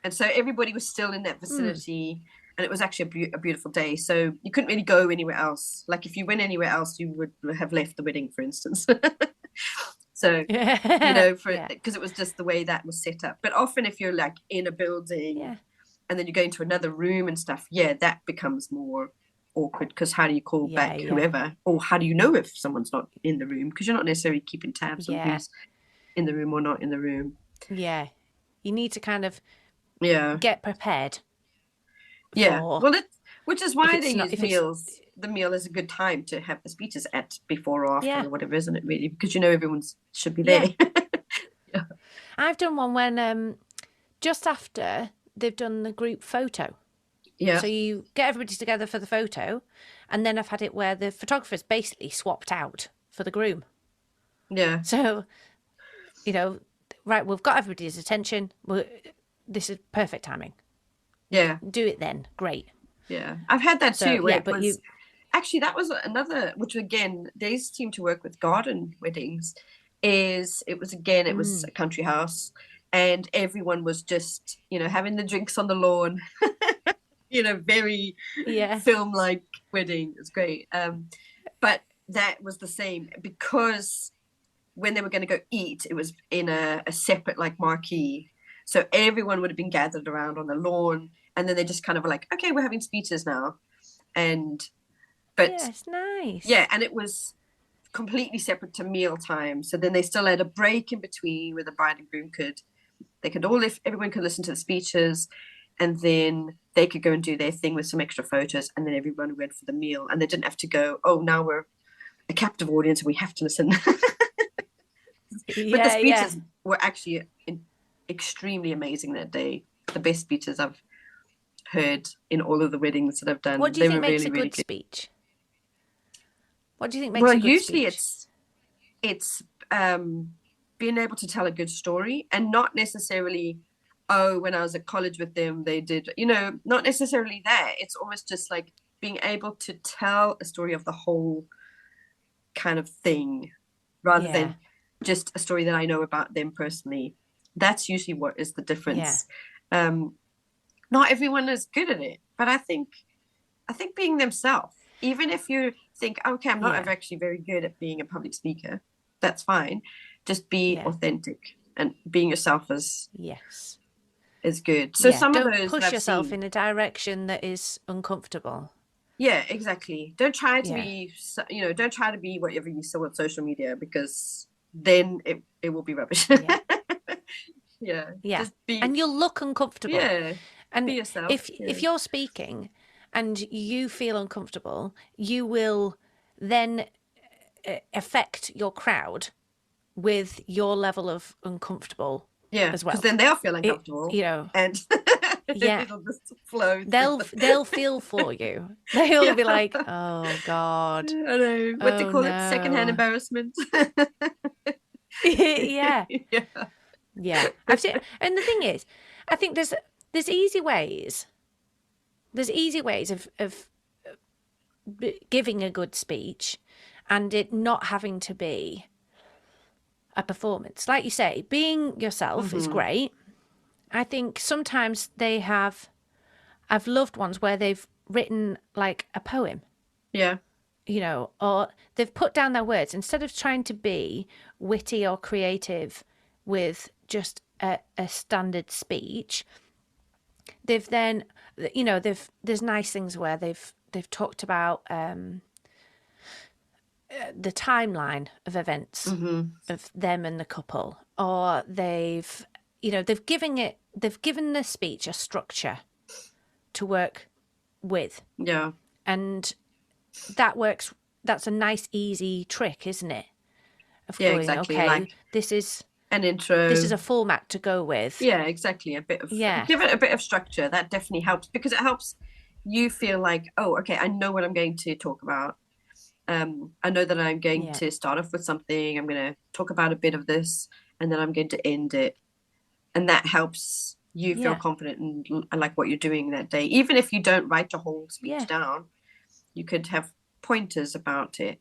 And so everybody was still in that vicinity. And it was actually a beautiful day. So you couldn't really go anywhere else. Like if you went anywhere else, you would have left the wedding, for instance. So, because it was just the way that was set up. But often if you're like in a building and then you go into another room and stuff, that becomes more... awkward, because how do you call back whoever, or how do you know if someone's not in the room, because you're not necessarily keeping tabs on who's in the room or not in the room. You need to kind of get prepared which is why they use meals. The meal is a good time to have the speeches at, before or after or whatever, isn't it, really, because everyone should be there. I've done one when just after they've done the group photo. Yeah. So you get everybody together for the photo, and then I've had it where the photographer's basically swapped out for the groom. Yeah. So, right, we've got everybody's attention. This is perfect timing. Yeah. Do it then. Great. Yeah. I've had that So, too, where yeah, it but was actually that was another, which again, they seem to work with garden weddings, it was a country house, and everyone was just, having the drinks on the lawn, very yeah, film-like wedding. It was great. But that was the same because when they were going to go eat, it was in a separate like marquee. So everyone would have been gathered around on the lawn, and then they just kind of were like, okay, we're having speeches now. But yeah, it's nice. yeah, and it was completely separate to meal time. So then they still had a break in between where the bride and groom everyone could listen to the speeches, and then they could go and do their thing with some extra photos, and then everyone went for the meal, and they didn't have to go, oh, now we're a captive audience and we have to listen. But the speeches were actually extremely amazing that day. The best speeches I've heard in all of the weddings that I've done. What do you think makes a good speech? What do you think makes a good speech? Well, usually it's being able to tell a good story, and not necessarily, oh, when I was at college with them, they did, not necessarily that. It's almost just like being able to tell a story of the whole kind of thing, rather than just a story that I know about them personally. That's usually what is the difference. Not everyone is good at it, but I think being themselves, even if you think, okay, I'm not actually very good at being a public speaker, that's fine. Just be authentic, and being yourself is good. So some don't of those push yourself in a direction that is uncomfortable. Yeah, exactly. Don't try to be, don't try to be whatever you saw on social media, because then it will be rubbish. Yeah. Just and you'll look uncomfortable. Yeah. And be yourself. If you're speaking and you feel uncomfortable, you will then affect your crowd with your level of uncomfortable as well. Because then they'll feel uncomfortable. And it'll just flow. They'll feel for you. They'll be like, oh God. I know. What they call it? Secondhand embarrassment. Yeah. I've seen, and the thing is, I think there's easy ways. There's easy ways of giving a good speech, and it not having to be a performance. Like you say, being yourself is great. I think sometimes I've loved ones where they've written like a poem. Yeah. Or they've put down their words instead of trying to be witty or creative with just a standard speech. They've then, there's nice things where they've talked about the timeline of events of them and the couple, or they've given the speech a structure to work with. Yeah. And that works. That's a nice, easy trick, isn't it? Of going, exactly. Okay, like this is an intro. This is a format to go with. Yeah, exactly. Give it a bit of structure. That definitely helps, because it helps you feel like, oh, okay, I know what I'm going to talk about. I know that I'm going to start off with something. I'm going to talk about a bit of this, and then I'm going to end it. And that helps you feel confident and like what you're doing that day. Even if you don't write your whole speech down, you could have pointers about it.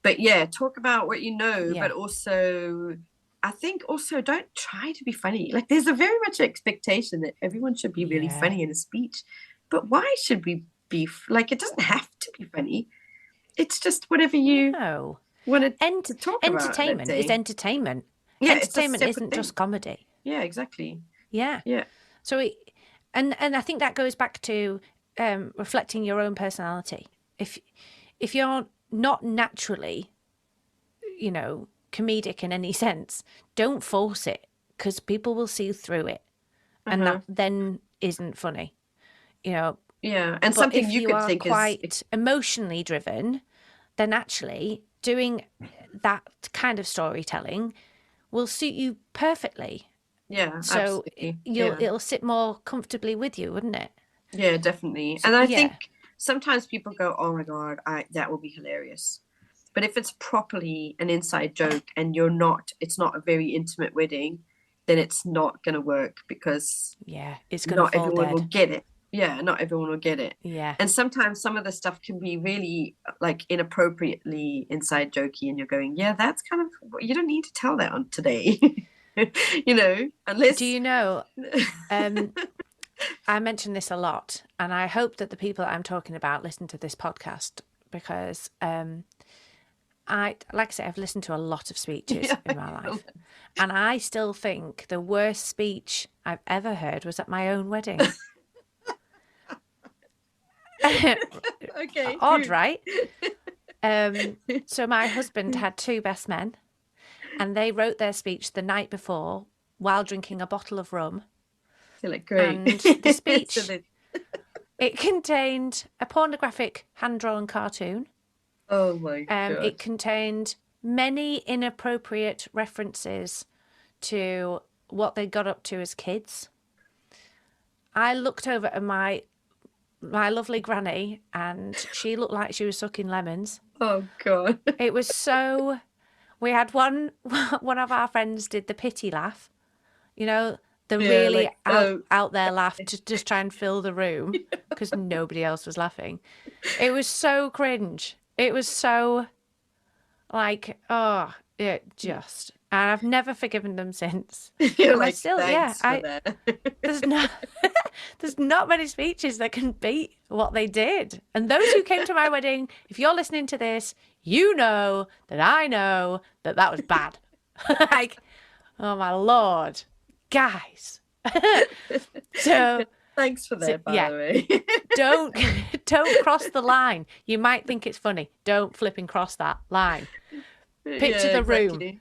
But talk about what you know, but also, I think also don't try to be funny. Like, there's a very much expectation that everyone should be really funny in a speech. But why should we be, like, it doesn't have to be funny. It's just whatever you want to talk about. Entertainment is entertainment. Yeah, entertainment isn't just comedy. Yeah, exactly. Yeah. So, and I think that goes back to reflecting your own personality. If you're not naturally, comedic in any sense, don't force it, because people will see through it, and that then isn't funny. And but something you could think is quite emotionally driven, then actually doing that kind of storytelling will suit you perfectly. Yeah, So absolutely. Yeah. it'll sit more comfortably with you, wouldn't it? Yeah, definitely. So, And I yeah, think sometimes people go, "Oh my God, that will be hilarious." But if it's properly an inside joke and it's not a very intimate wedding, then it's not going to work because yeah, it's gonna not fall everyone will dead. get it. Yeah, not everyone will get it. Yeah, And sometimes some of the stuff can be really like inappropriately inside jokey, and you're going, yeah, that's kind of, you don't need to tell that on today, do unless. you know? I mention this a lot, and I hope that the people that I'm talking about listen to this podcast because like I say, I've listened to a lot of speeches Yeah, in my life, and I still think the worst speech I've ever heard was at my own wedding. okay, Odd, who? right? So my husband had two best men, and they wrote their speech the night before while drinking a bottle of rum. Feel like great. And the So speech, it contained a pornographic hand-drawn cartoon. oh my God. It contained many inappropriate references to what they got up to as kids. I looked over at my lovely granny, and she looked like she was sucking lemons. Oh God. It was so. We had one of our friends did the pity laugh, you know, the Yeah, really like, oh. out there laugh to just try and fill the room because nobody else was laughing. It was so cringe. It was so like, oh, it just. And I've never forgiven them since. You're And I like, still, yeah, thanks for that. there's not there's not many speeches that can beat what they did. And those who came to my wedding, if you're listening to this, you know that I know that that was bad. Like, oh my Lord, guys. so Thanks for that, by yeah, the way. don't don't cross the line. You might think it's funny. Don't flip and cross that line. Picture Yeah, the room. exactly.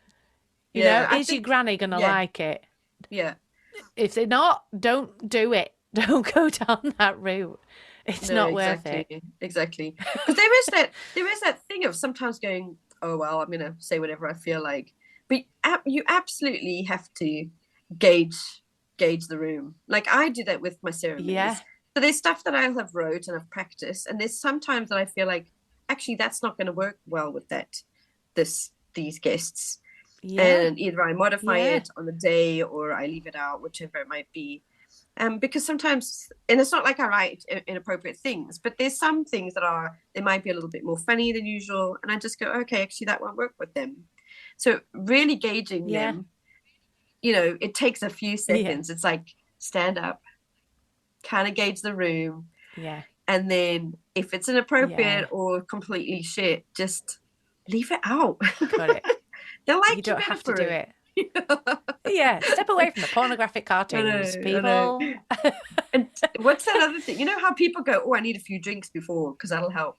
You know, Yeah, I is your think, granny gonna yeah, like it? yeah. If they're not, don't do it. Don't go down that route. It's No, not worth it. exactly, exactly. Because there is that thing of sometimes going, oh well, I'm gonna say whatever I feel like, but you absolutely have to gauge gauge the room. Like I do that with my Yeah, ceremonies. So there's stuff that I have wrote and I've practiced, and there's sometimes that I feel like actually that's not going to work well with these guests, yeah, and either I modify yeah, it on the day or I leave it out, whichever it might be. Because sometimes, and it's not like I write inappropriate things, but there's some things they might be a little bit more funny than usual, and I just go, okay, actually that won't work with them. So really gauging yeah, them, it takes a few yeah, seconds. It's like stand up, kind of gauge the room, yeah, and then if it's yeah. inappropriate or completely shit, just leave it out. Cut it. They'll You like you don't better have to for do it. it. Yeah, step away from the pornographic I cartoons, know, I know. people. And what's that other thing? You know how people go, oh, I need a few drinks before because that'll help.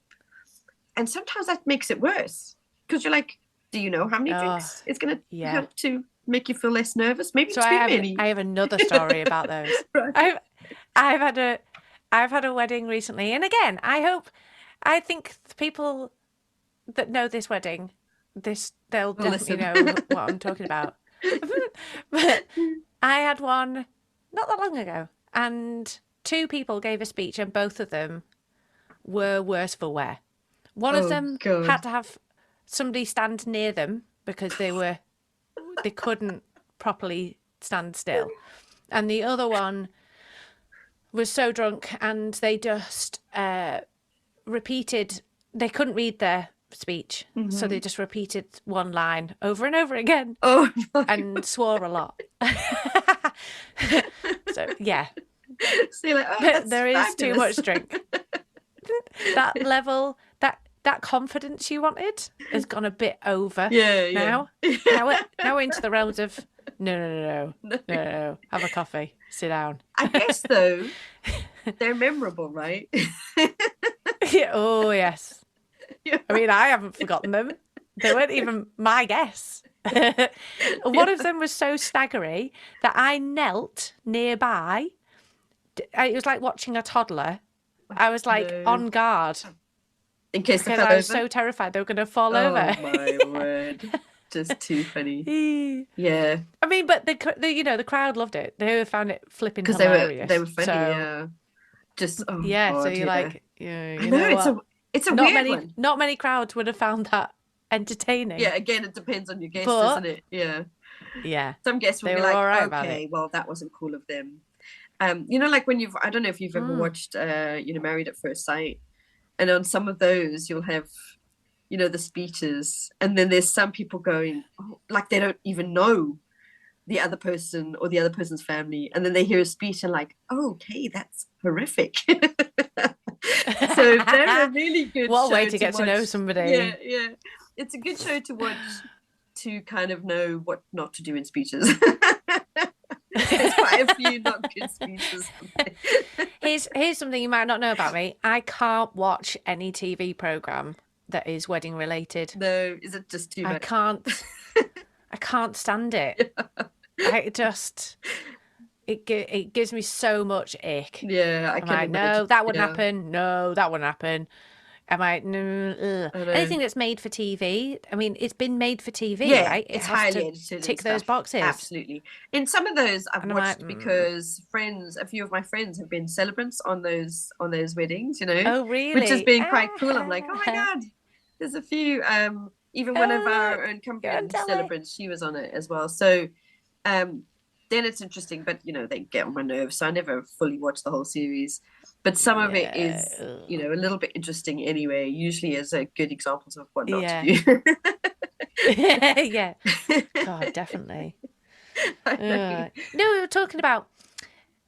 And sometimes that makes it worse because you're like, do you know how many Oh, drinks it's going to yeah. help to make you feel less nervous? Maybe So too many. I have another story about those. Right. I've had a wedding recently, and again, I think the people that know this wedding, they'll Well, definitely listen. know what I'm talking about. But I had one not that long ago, and two people gave a speech, and both of them were worse for wear. One of Oh, them God. had to have somebody stand near them because they couldn't properly stand still, and the other one was so drunk and they just repeated. They couldn't read their speech, so Mm-hmm. they just repeated one line over and over again Oh, my and swore a lot. So yeah, so you're like, oh, that's there is too fabulous. much drink. That level, that confidence you wanted has gone a bit over Yeah, yeah. now. Now we're into the realms of no. Have a coffee, sit down. I guess, though, they're memorable, right? Yeah, oh yes. Yeah. I mean, I haven't forgotten them. They weren't even my guess. One of them was so staggery that I knelt nearby. It was like watching a toddler. I was like No. on guard In case they because fell I was over. so terrified they were going to fall Oh, over. my word. Just too funny. I Yeah, mean, but the crowd loved it. They found it flipping because they were hilarious. funny. So Yeah, just oh yeah, so god, you're yeah. like, yeah, I you know know what? it's a Not weird many, one. not many crowds would have found that entertaining. Yeah, again, it depends on your guest, isn't But it? Yeah, yeah, some guests will they be were all like, right about it. okay, well, that wasn't cool of them. Like when I don't know if you've ever Mm. watched, Married at First Sight, and on some of those you'll have, the speeches, and then there's some people going, oh, like they don't even know the other person or the other person's family, and then they hear a speech and like, oh, okay, that's horrific. So they're a really good What a way show to to get to know watch. Yeah, somebody. yeah, it's a good show to watch to kind of know what not to do in speeches. There's quite a few not good speeches. Here's something you might not know about me. I can't watch any TV program that is wedding related. No, is it just too I much? can't. I can't stand it. I just it gives me so much ick. Yeah, I I'm can like, imagine. no, that wouldn't Yeah, happen. No, that wouldn't happen. I'm like, no, ugh. I know. Anything that's made for TV. I mean, it's been made for TV, Yeah, right? It it's has highly to edited and tick those stuff. boxes. Absolutely. In some of those I've And I'm like, watched because a few of my friends have been celebrants on those weddings, oh which has really? been quite cool. I'm like, oh my Ah, God, there's a few. Even one of oh our look, own you're on company telly. celebrants, she was on it as well. So um then it's interesting, but they get on my nerves, so I never fully watch the whole series. But some of it Yeah, is, ugh. a little bit interesting anyway, usually as a good examples of what not to Yeah, do. yeah. God, definitely. I know. No,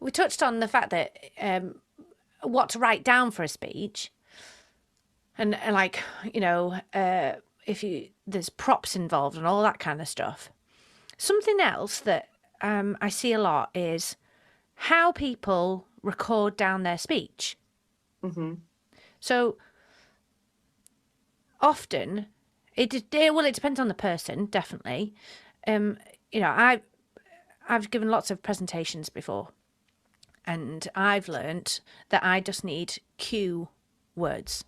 we touched on the fact that what to write down for a speech, and like if there's props involved and all that kind of stuff. Something else that I see a lot is how people record down their speech. Hmm. So often, it depends on the person, definitely. Um, I've given lots of presentations before, and I've learnt that I just need cue words,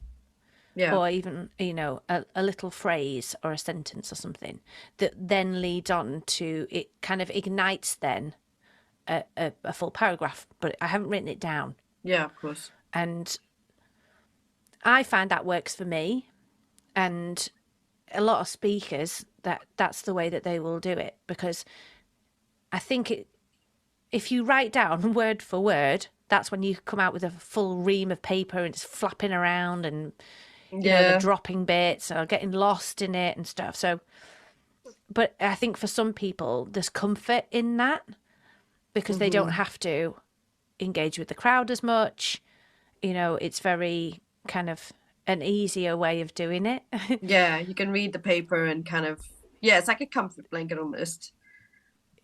Yeah. or even a little phrase or a sentence or something that then leads on to it, kind of ignites then a full paragraph, but I haven't written it down. Yeah, of course. And I find that works for me, and a lot of speakers that's the way that they will do it, because I think if you write down word for word, that's when you come out with a full ream of paper and it's flapping around, and they're Yeah. dropping bits or getting lost in it and stuff. So, but I think for some people there's comfort in that because they don't Hmm. have to engage with the crowd as much. It's very kind of an easier way of doing it. Yeah, you can read the paper and kind of, yeah, it's like a comfort blanket almost.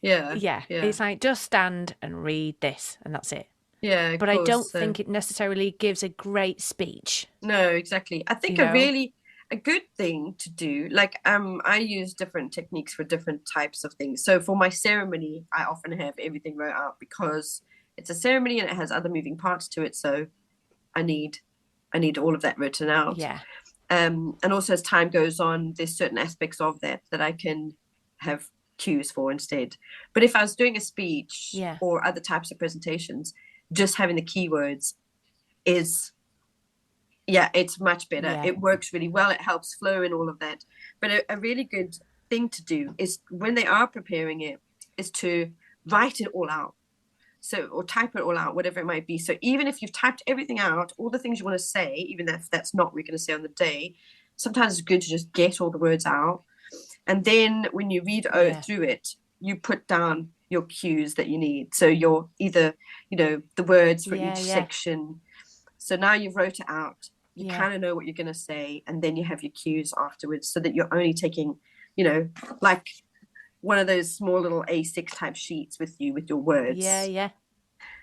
Yeah, Yeah, yeah, it's like just stand and read this and that's it. yeah, of But I don't course. think it necessarily gives a great speech, No, exactly. I you think know? a good thing to do, like I use different techniques for different types of things. So for my ceremony, I often have everything wrote out because it's a ceremony and it has other moving parts to it. So I need I need all of that written out. Yeah, And also as time goes on, there's certain aspects of that I can have cues for instead. But if I was doing a speech yeah, or other types of presentations, just having the keywords is, yeah, it's much better. yeah, It works really well. It helps flow and all of that. But a really good thing to do is when they are preparing it, is to write it all out. So, or type it all out, whatever it might be. So even if you've typed everything out, all the things you want to say, even if that's not what you're going to say on the day, sometimes it's good to just get all the words out. And then when you read yeah, through it, you put down your cues that you need. So you're either, the words for yeah, each yeah, section. So now you've wrote it out, you yeah, kind of know what you're going to say, and then you have your cues afterwards so that you're only taking, like one of those small little A6 type sheets with you with your yeah, words. yeah,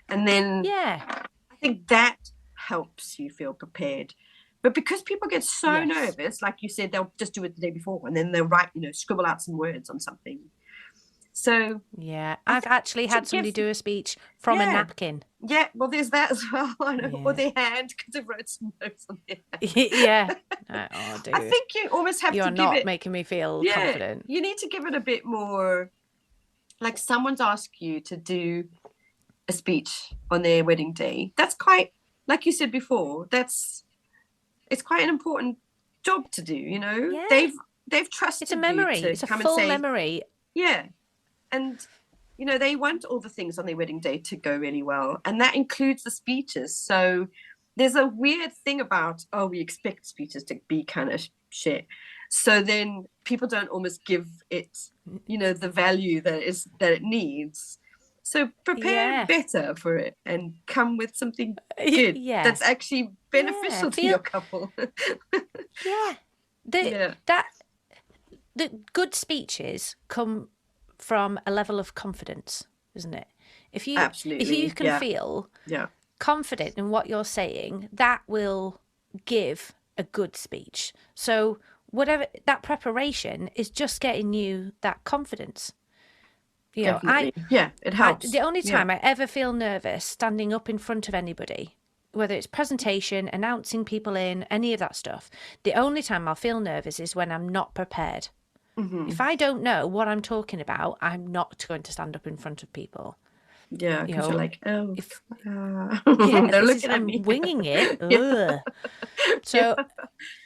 And then yeah, I think that helps you feel prepared. But because people get so yes, nervous, like you said, they'll just do it the day before and then they'll write, scribble out some words on something. So Yeah. I I've think actually to had somebody give, do a speech from a yeah, napkin. yeah, well, there's that as well. I know, or Yeah. their hand because they've wrote some notes on their Yeah. hand. Oh, I dude. think you almost have You're to give not it, making me feel yeah, confident. you need to give it a bit more. Like someone's asked you to do a speech on their wedding day. That's quite, like you said before, it's quite an important job to do. You know, Yeah. they've It's a trusted you memory. to It's a come and full say, memory. yeah, and they want all the things on their wedding day to go really well, and that includes the speeches. So there's a weird thing about, oh, we expect speeches to be kind of shit, so then people don't almost give it the value that it needs. So prepare Yeah. better for it and come with something good Yeah. that's actually Yeah. beneficial to your couple. Yeah. The Yeah, that the good speeches come from a level of confidence, isn't it? If you absolutely. can Yeah, feel yeah, confident in what you're saying, that will give a good speech. So whatever that preparation is, just getting you that confidence. You know, definitely. Yeah, it the helps. only Yeah. time I ever feel nervous standing up in front of anybody, whether it's presentation, announcing people in, any of that stuff, the only time I'll feel nervous is when I'm not prepared. If Hmm. I don't know what I'm talking about, I'm not going to stand up in front of people. Yeah, You because you're know, like, oh, if yeah, they're this is looking at I'm me. winging it. Yeah, Ugh.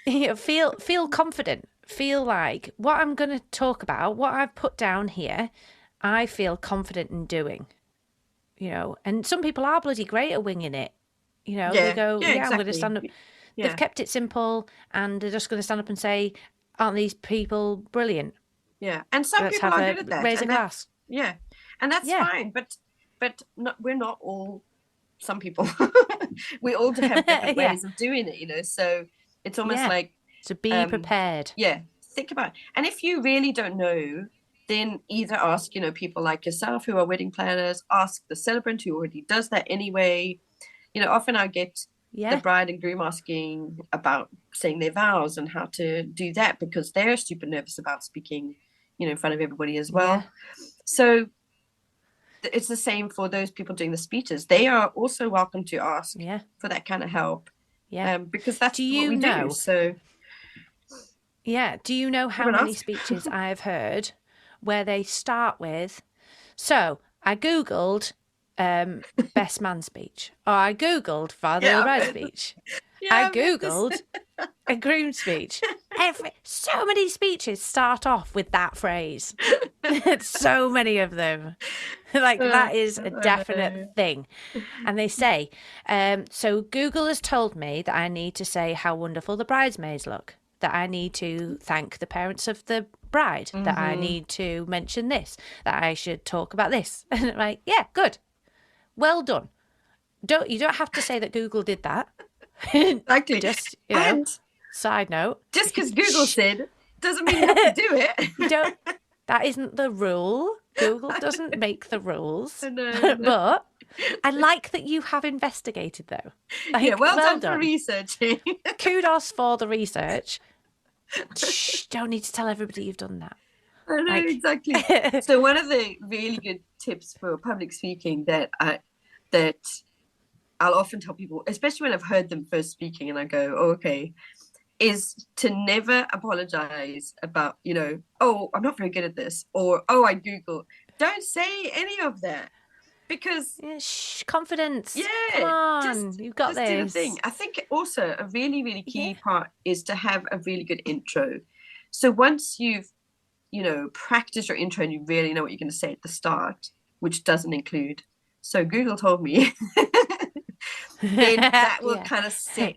yeah, So feel confident. Feel like what I'm going to talk about, what I've put down here, I feel confident in doing. And some people are bloody great at winging it. They yeah, go, yeah, yeah, I'm going to exactly. stand up. They've Yeah, kept it simple and they're just going to stand up and say, aren't these people brilliant? yeah. And some Let's people have are a good at that, raise a and that's glass. yeah, and that's Yeah. fine. But not, we're not all. Some people, we all have different Yeah. ways of doing it. So it's almost Yeah. like, So be prepared. yeah, think about it. And if you really don't know, then either ask, people like yourself who are wedding planners, ask the celebrant who already does that anyway. Often I get the Yeah. bride and groom asking about saying their vows and how to do that because they're super nervous about speaking, in front of everybody as Yeah. well. So it's the same for those people doing the speeches. They are also welcome to ask Yeah. for that kind of help, Yeah. because Do that's what you we do. know? So Yeah. Do you know come how and many ask. speeches I've heard where they start with, so I Googled best man speech, or I Googled father of the Yeah, bride I've heard, speech, I yeah, I've heard this. Googled a groom speech. So many speeches start off with that phrase. So many of them. Like, that is a I definite know. thing. And they say, so Google has told me that I need to say how wonderful the bridesmaids look, that I need to thank the parents of the bride, that I Mm-hmm. need to mention this, that I should talk about this. And I'm like, yeah, good. Well done. You don't have to say that Google did that. Exactly. Just, And side note. just because Google Shh. said doesn't mean you have to do You it. don't, that isn't the rule. Google doesn't make the rules. I know. But I like that you have investigated, though. Yeah, Like, well well done for done. researching. Kudos for the research. Shh, don't need to tell everybody you've done that. I know, Like, exactly. So one of the really good tips for public speaking that I'll often tell people, especially when I've heard them first speaking and I go, oh, okay, is to never apologize about, oh, I'm not very good at this, or oh, I Google. Don't say any of that because yeah, shh, confidence. Come yeah, on, just you've got just do the this. thing. I think also a really, really Yeah. key part is to have a really good intro. So once you've, practiced your intro and you really know what you're going to say at the start, which doesn't include, so Google told me, then that will Yeah. kind of set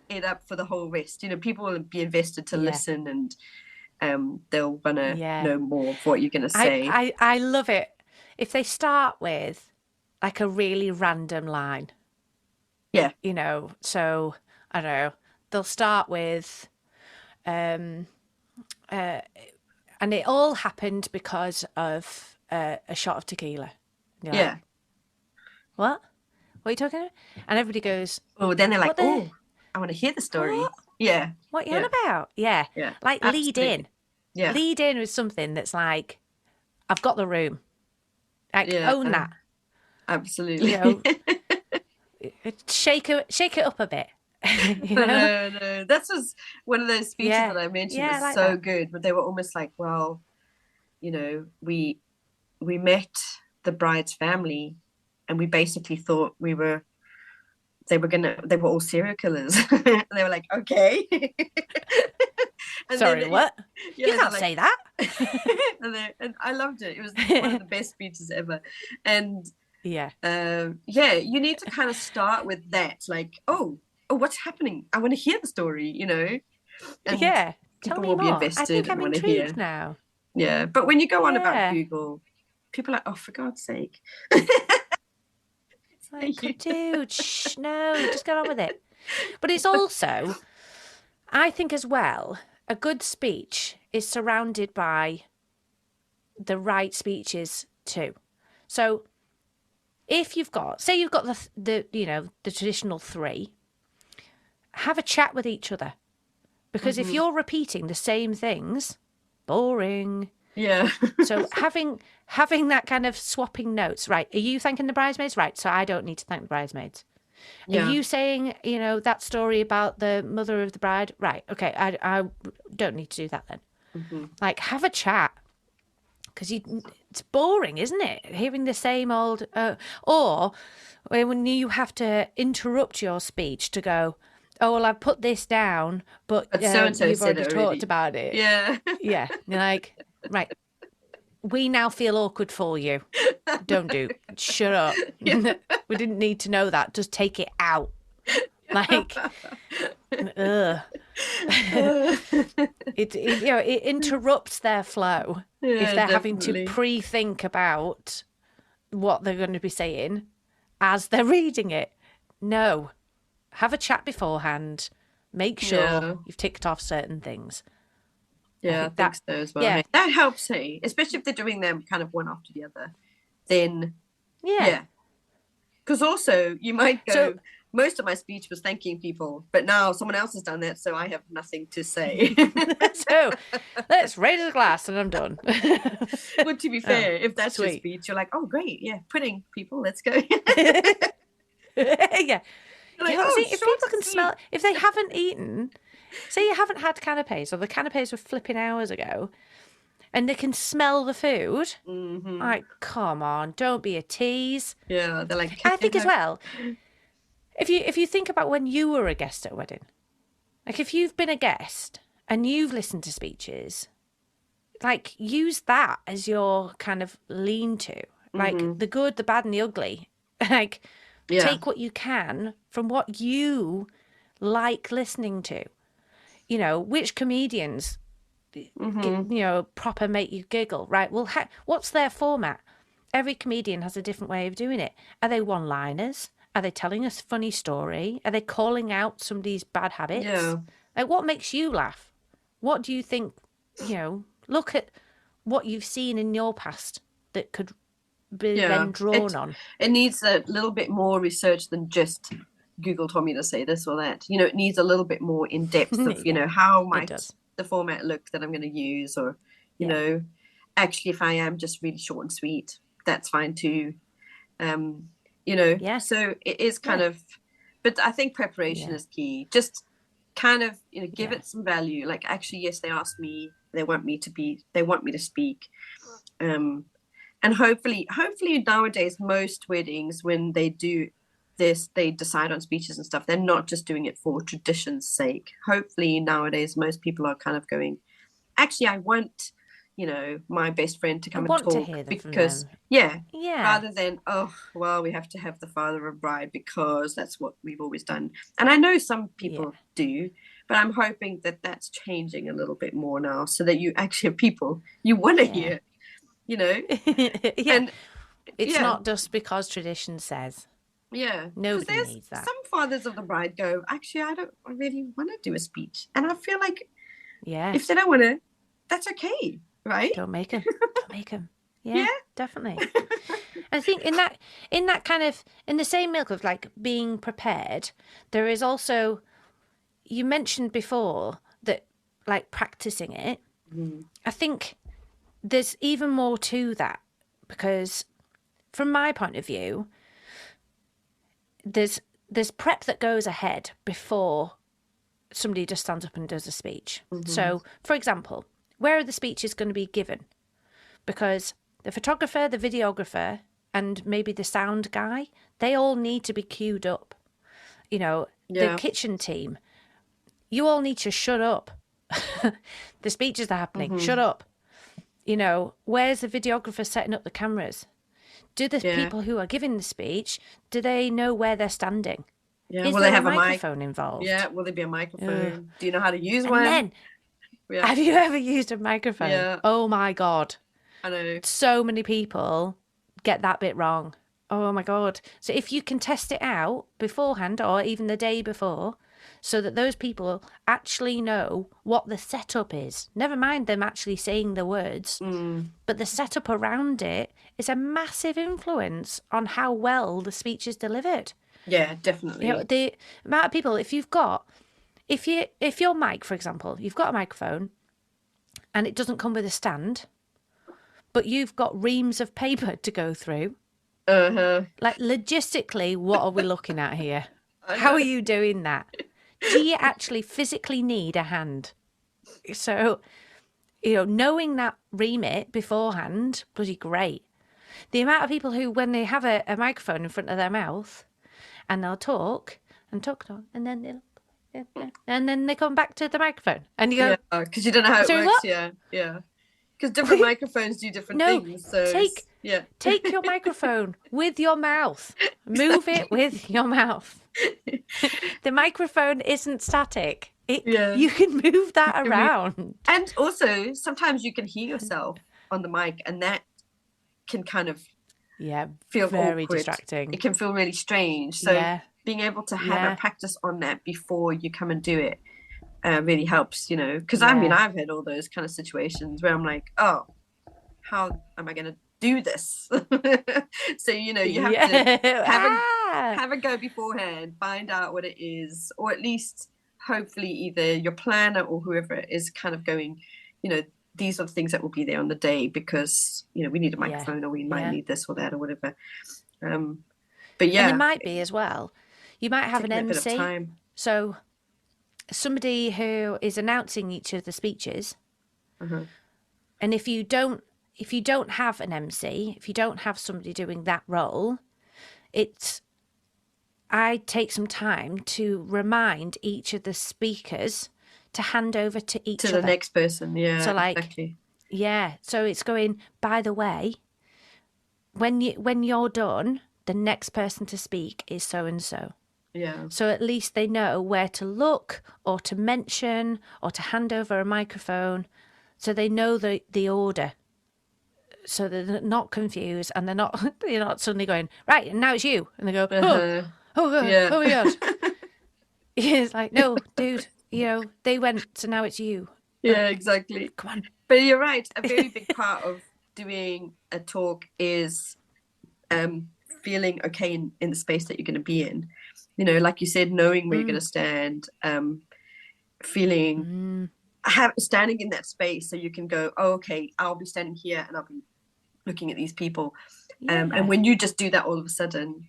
it up for the whole rest. People will be invested to Yeah. listen, and they'll want to Yeah. know more of what you're going to I, say. I, I love it. If they start with like a really random line, Yeah, so I don't know, they'll start with, and it all happened because of a shot of tequila. And you're like, yeah. what? What are you talking about? And everybody goes, Oh, then they're like, what the, oh, I want to hear the what? story. Yeah, What are you on yeah, about? Yeah. yeah. Like, lead in. Absolutely. Yeah, Lead in with something that's like, I've got the room. Like, Yeah, own that. absolutely. You know, shake it up a bit. You know? No. That was one of those speeches Yeah. that I mentioned Yeah, I was like so that. good, but they were almost like, well, we met the bride's family, and we basically thought they were all serial killers. And they were like, okay. And then Sorry, what? You they're can't like, say that. and I loved it. It was one of the best speeches ever. And Yeah. yeah, you need to kind of start with that, like, oh, what's happening? I want to hear the story, and Yeah. Tell people me will be more. I invested think and I'm want to hear. intrigued now. Yeah, but when you go on about Yeah. Google, people are like, oh, for God's sake. It's like, dude, shh, no, just get on with it. But it's also, I think as well, a good speech is surrounded by the right speeches too. So if you've got, say you've got the traditional three, have a chat with each other. Because if Mhm. you're repeating the same things, boring. Yeah. So having that kind of swapping notes, right? Are you thanking the bridesmaids? Right. So I don't need to thank the bridesmaids. Are Yeah. you saying, that story about the mother of the bride? Right. Okay. I don't need to do that then. Hmm. Like, have a chat. Because it's boring, isn't it? Hearing the same old, or when you have to interrupt your speech to go, oh, well, I've put this down, but But so and so you've said already it talked already. about it. Yeah. Yeah. You're like, right, we now feel awkward for you. Don't do. Shut up. Yeah. We didn't need to know that. Just take it out. Like, ugh. It interrupts their flow if Yeah, they're having to definitely. pre-think about what they're going to be saying as they're reading it. No, have a chat beforehand. Make sure Yeah. you've ticked off certain things. I Yeah, I think think that, so as well. yeah, Hey, that helps, hey, especially if they're doing them kind of one after the other. Then, yeah. yeah. Because also you might So, go, most of my speech was thanking people, but now someone else has done that, so I have nothing to say. so let's raise a glass and I'm done. Well, to be Oh, fair, if that's your sweet. speech, you're like, oh, great, yeah, pudding, people, let's go. Yeah. You're like, Yeah, oh, see, if short people and can smell, sweet. if they haven't eaten, say you haven't had canapes or the canapes were flipping hours ago, and they can smell the food, Hmm. like, come on, don't be a tease. Yeah, they're like, I can think as I? well, if you think about when you were a guest at a wedding, like if you've been a guest and you've listened to speeches, like use that as your kind of lean to, like Hmm. the good, the bad, and the ugly. Like Yeah, take what you can from what you like listening to. Which comedians, hmm. proper make you giggle, right? Well, what's their format? Every comedian has a different way of doing it. Are they one-liners? Are they telling us a funny story? Are they calling out somebody's bad habits? Yeah, Like, what makes you laugh? What do you think, look at what you've seen in your past that could be yeah. then drawn on. It needs a little bit more research than just Google told me to say this or that. It needs a little bit more in depth of, Yeah, how it might does. the format look that I'm going to use, or, you Yeah. know, actually, if I am just really short and sweet, that's fine too. Yeah. So it is kind Yeah. of, but I think preparation Yeah. is key. Just kind of, give Yeah. it some value. Like, actually, yes, they asked me, they want me to speak. And hopefully nowadays, most weddings, when they do this, they decide on speeches and stuff. They're not just doing it for tradition's sake. Hopefully nowadays, most people are kind of going, actually, I want, my best friend to I come and want to talk hear them from because, them. yeah, Yeah. rather than, oh, well, we have to have the father of bride because that's what we've always done. And I know some Yeah. people do, but I'm hoping that that's changing a little bit more now, so that you actually have people you want to Yeah. hear, you know, Yeah. and It's yeah, not just because tradition says. yeah, because Nobody there's needs that. some fathers of the bride go, actually, I don't really want to do a speech, and I feel like Yeah. if they don't want to, that's okay, right? Don't make them. Don't make them. Yeah, Yeah. definitely. I think in that kind of in the same milk of like being prepared, there is also you mentioned before that like practicing it. Mm. I think there's even more to that, because from my point of view, there's prep that goes ahead before somebody just stands up and does a speech. So, for example, where are the speeches going to be given? Because the photographer, the videographer, and maybe the sound guy, they all need to be queued up. You know, the kitchen team, you all need to shut up. The speeches are happening, shut up. You know, where's the videographer setting up the cameras? Do the people who are giving the speech, do they know where they're standing? Yeah, Is will there they have a microphone involved? Yeah, will there be a microphone? Do you know how to use And one? then, have you ever used a microphone? Yeah. Oh my God. I know. So many people get that bit wrong. Oh my God. So if you can test it out beforehand or even the day before, so that those people actually know what the setup is, never mind them actually saying the words, but the setup around it is a massive influence on how well the speech is delivered. Yeah, definitely. You know, the amount of people, if your mic, for example, you've got a microphone and it doesn't come with a stand, but you've got reams of paper to go through. Like, logistically, what are we looking at here? How are you doing that? Do you actually physically need a hand? So, you know, knowing that remit beforehand, bloody great. The amount of people who, when they have a microphone in front of their mouth and they'll talk and talk, and then they come back to the microphone and you go, because you don't know how it works. What? Yeah. Because different microphones do different things. So take your microphone with your mouth. Move it with your mouth. The microphone isn't static. You can move that around. And also, sometimes you can hear yourself on the mic, and that can kind of feel very awkward. Distracting. It can feel really strange. So being able to have a practice on that before you come and do it really helps, you know, because I mean, I've had all those kind of situations where I'm like, oh, how am I going to do this? So, you know, you have to have a go beforehand, find out what it is, or at least hopefully either your planner or whoever is kind of going, you know, these are the things that will be there on the day because, you know, we need a microphone or we might need this or that or whatever. But and it might be as well. You might have an MC. A bit of time. So somebody who is announcing each of the speeches, and if you don't have an MC, if you don't have somebody doing that role, I take some time to remind each of the speakers to hand over to each other. To the next person, So like, exactly. So it's going, by the way, when you're done, the next person to speak is so and so. Yeah. So at least they know where to look or to mention or to hand over a microphone, so they know the order. So they're not confused and they're not suddenly going, right, and now it's you. And they go, oh my God. It's like, no, dude, you know, they went, so now it's you. Yeah, exactly. Come on. But you're right. A very big part of doing a talk is feeling okay in the space that you're going to be in. You know, like you said, knowing where you're going to stand, feeling, standing in that space so you can go, oh, okay, I'll be standing here and I'll be looking at these people. And when you just do that all of a sudden,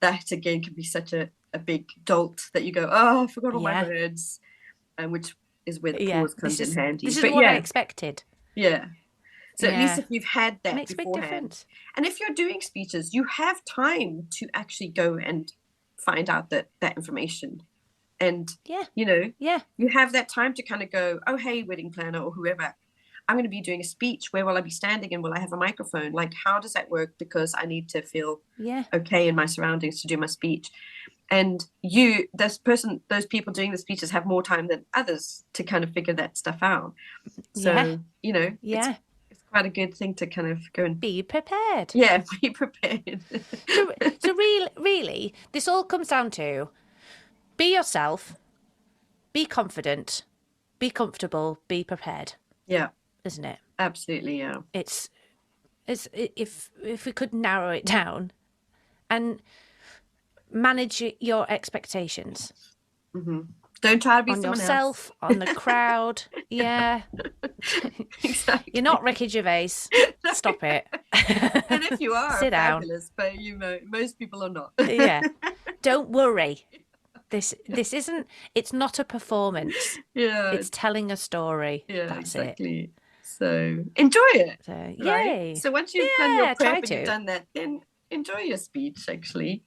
that again can be such a big jolt that you go, oh, I forgot all my words, which is where the pause comes in handy. This is what I expected. Yeah. So at least if you've had that makes beforehand, a big difference. And if you're doing speeches, you have time to actually go and find out that information. And, you know, you have that time to kind of go, oh, hey, wedding planner or whoever, I'm going to be doing a speech. Where will I be standing and will I have a microphone? Like, how does that work? Because I need to feel okay in my surroundings to do my speech. And those people doing the speeches have more time than others to kind of figure that stuff out. So, you know, it's quite a good thing to kind of go and be prepared. Yeah, be prepared. so really, this all comes down to be yourself, be confident, be comfortable, be prepared. Yeah. Isn't it? Absolutely, yeah. It's if we could narrow it down and manage your expectations. Mm-hmm. Don't try to be on someone yourself, else. on the crowd. Yeah. Exactly. You're not Ricky Gervais. Stop it. And if you are, Sit down. fabulous, but you know, most people are not. Yeah. Don't worry. This isn't, it's not a performance. Yeah. It's telling a story. Yeah, That's exactly. it. So enjoy it. So, Right? yay. So once you've done your Yeah, prep try and you've to. done that, then enjoy your speech actually.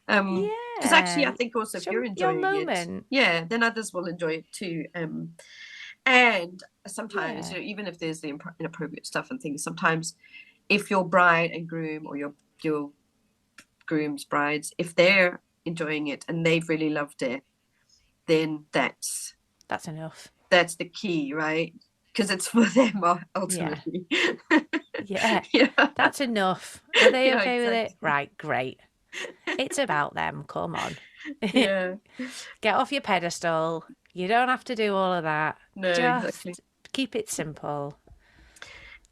Yeah. Because actually I think also if Show you're your enjoying moment. it, then others will enjoy it too. And sometimes, Yeah. you know, even if there's the inappropriate stuff and things, sometimes if your bride and groom or your groom's brides, if they're enjoying it and they've really loved it, then that's enough. That's the key, right? Because it's for them ultimately. Yeah. Yeah. That's enough. Are they Yeah, okay with it? exactly. Right, great. It's about them. Come on. Yeah. Get off your pedestal. You don't have to do all of that. No, Just exactly. keep it simple.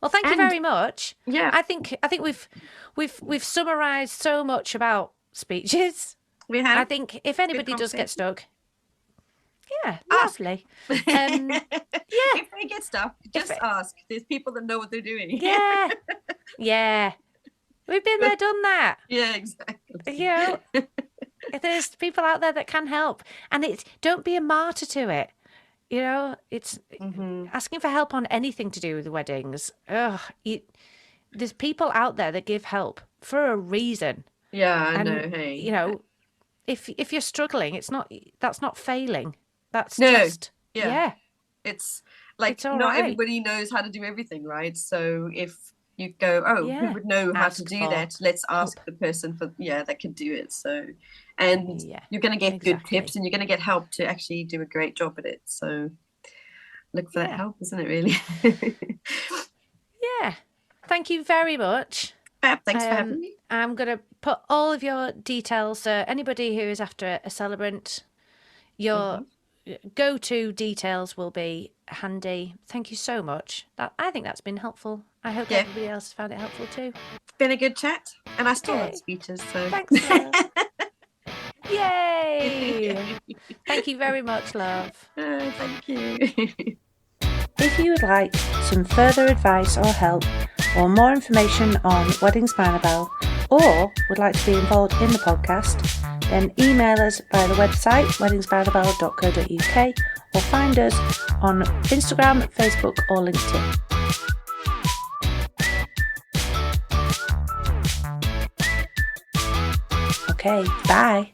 Well, thank you And very much. yeah, I think we've summarised so much about speeches. we have I think if anybody does get conversation. stuck, yeah, Ask. lovely. If they get stuck, just ask. There's people that know what they're doing. Yeah. Yeah. We've been there, done that. Yeah, exactly. You know, there's people out there that can help. And don't be a martyr to it. You know, it's asking for help on anything to do with weddings. There's people out there that give help for a reason. Yeah, I And, know. Hey, you know, if you're struggling, that's not failing. That's No. just, yeah. It's like It's all not right. everybody knows how to do everything, right? So if you go, who would know how to Ask do for that? Let's ask help. the person that can do it. So, and you're going to get good exactly. tips and you're going to get help to actually do a great job at it. So look for that help, isn't it really? Yeah. Thank you very much. Thanks for having me. I'm going to put all of your details, anybody who is after a celebrant, your go-to details will be handy. Thank you so much. I think that's been helpful. I hope everybody else has found it helpful too. It's been a good chat, and I still love speeches. So thanks, love. Yay! Thank you very much, love. Thank you. If you would like some further advice or help, or more information on Weddings by Annabelle, or would like to be involved in the podcast, then email us via the website weddingsbyannabelle.co.uk or find us on Instagram, Facebook or LinkedIn. Okay, bye.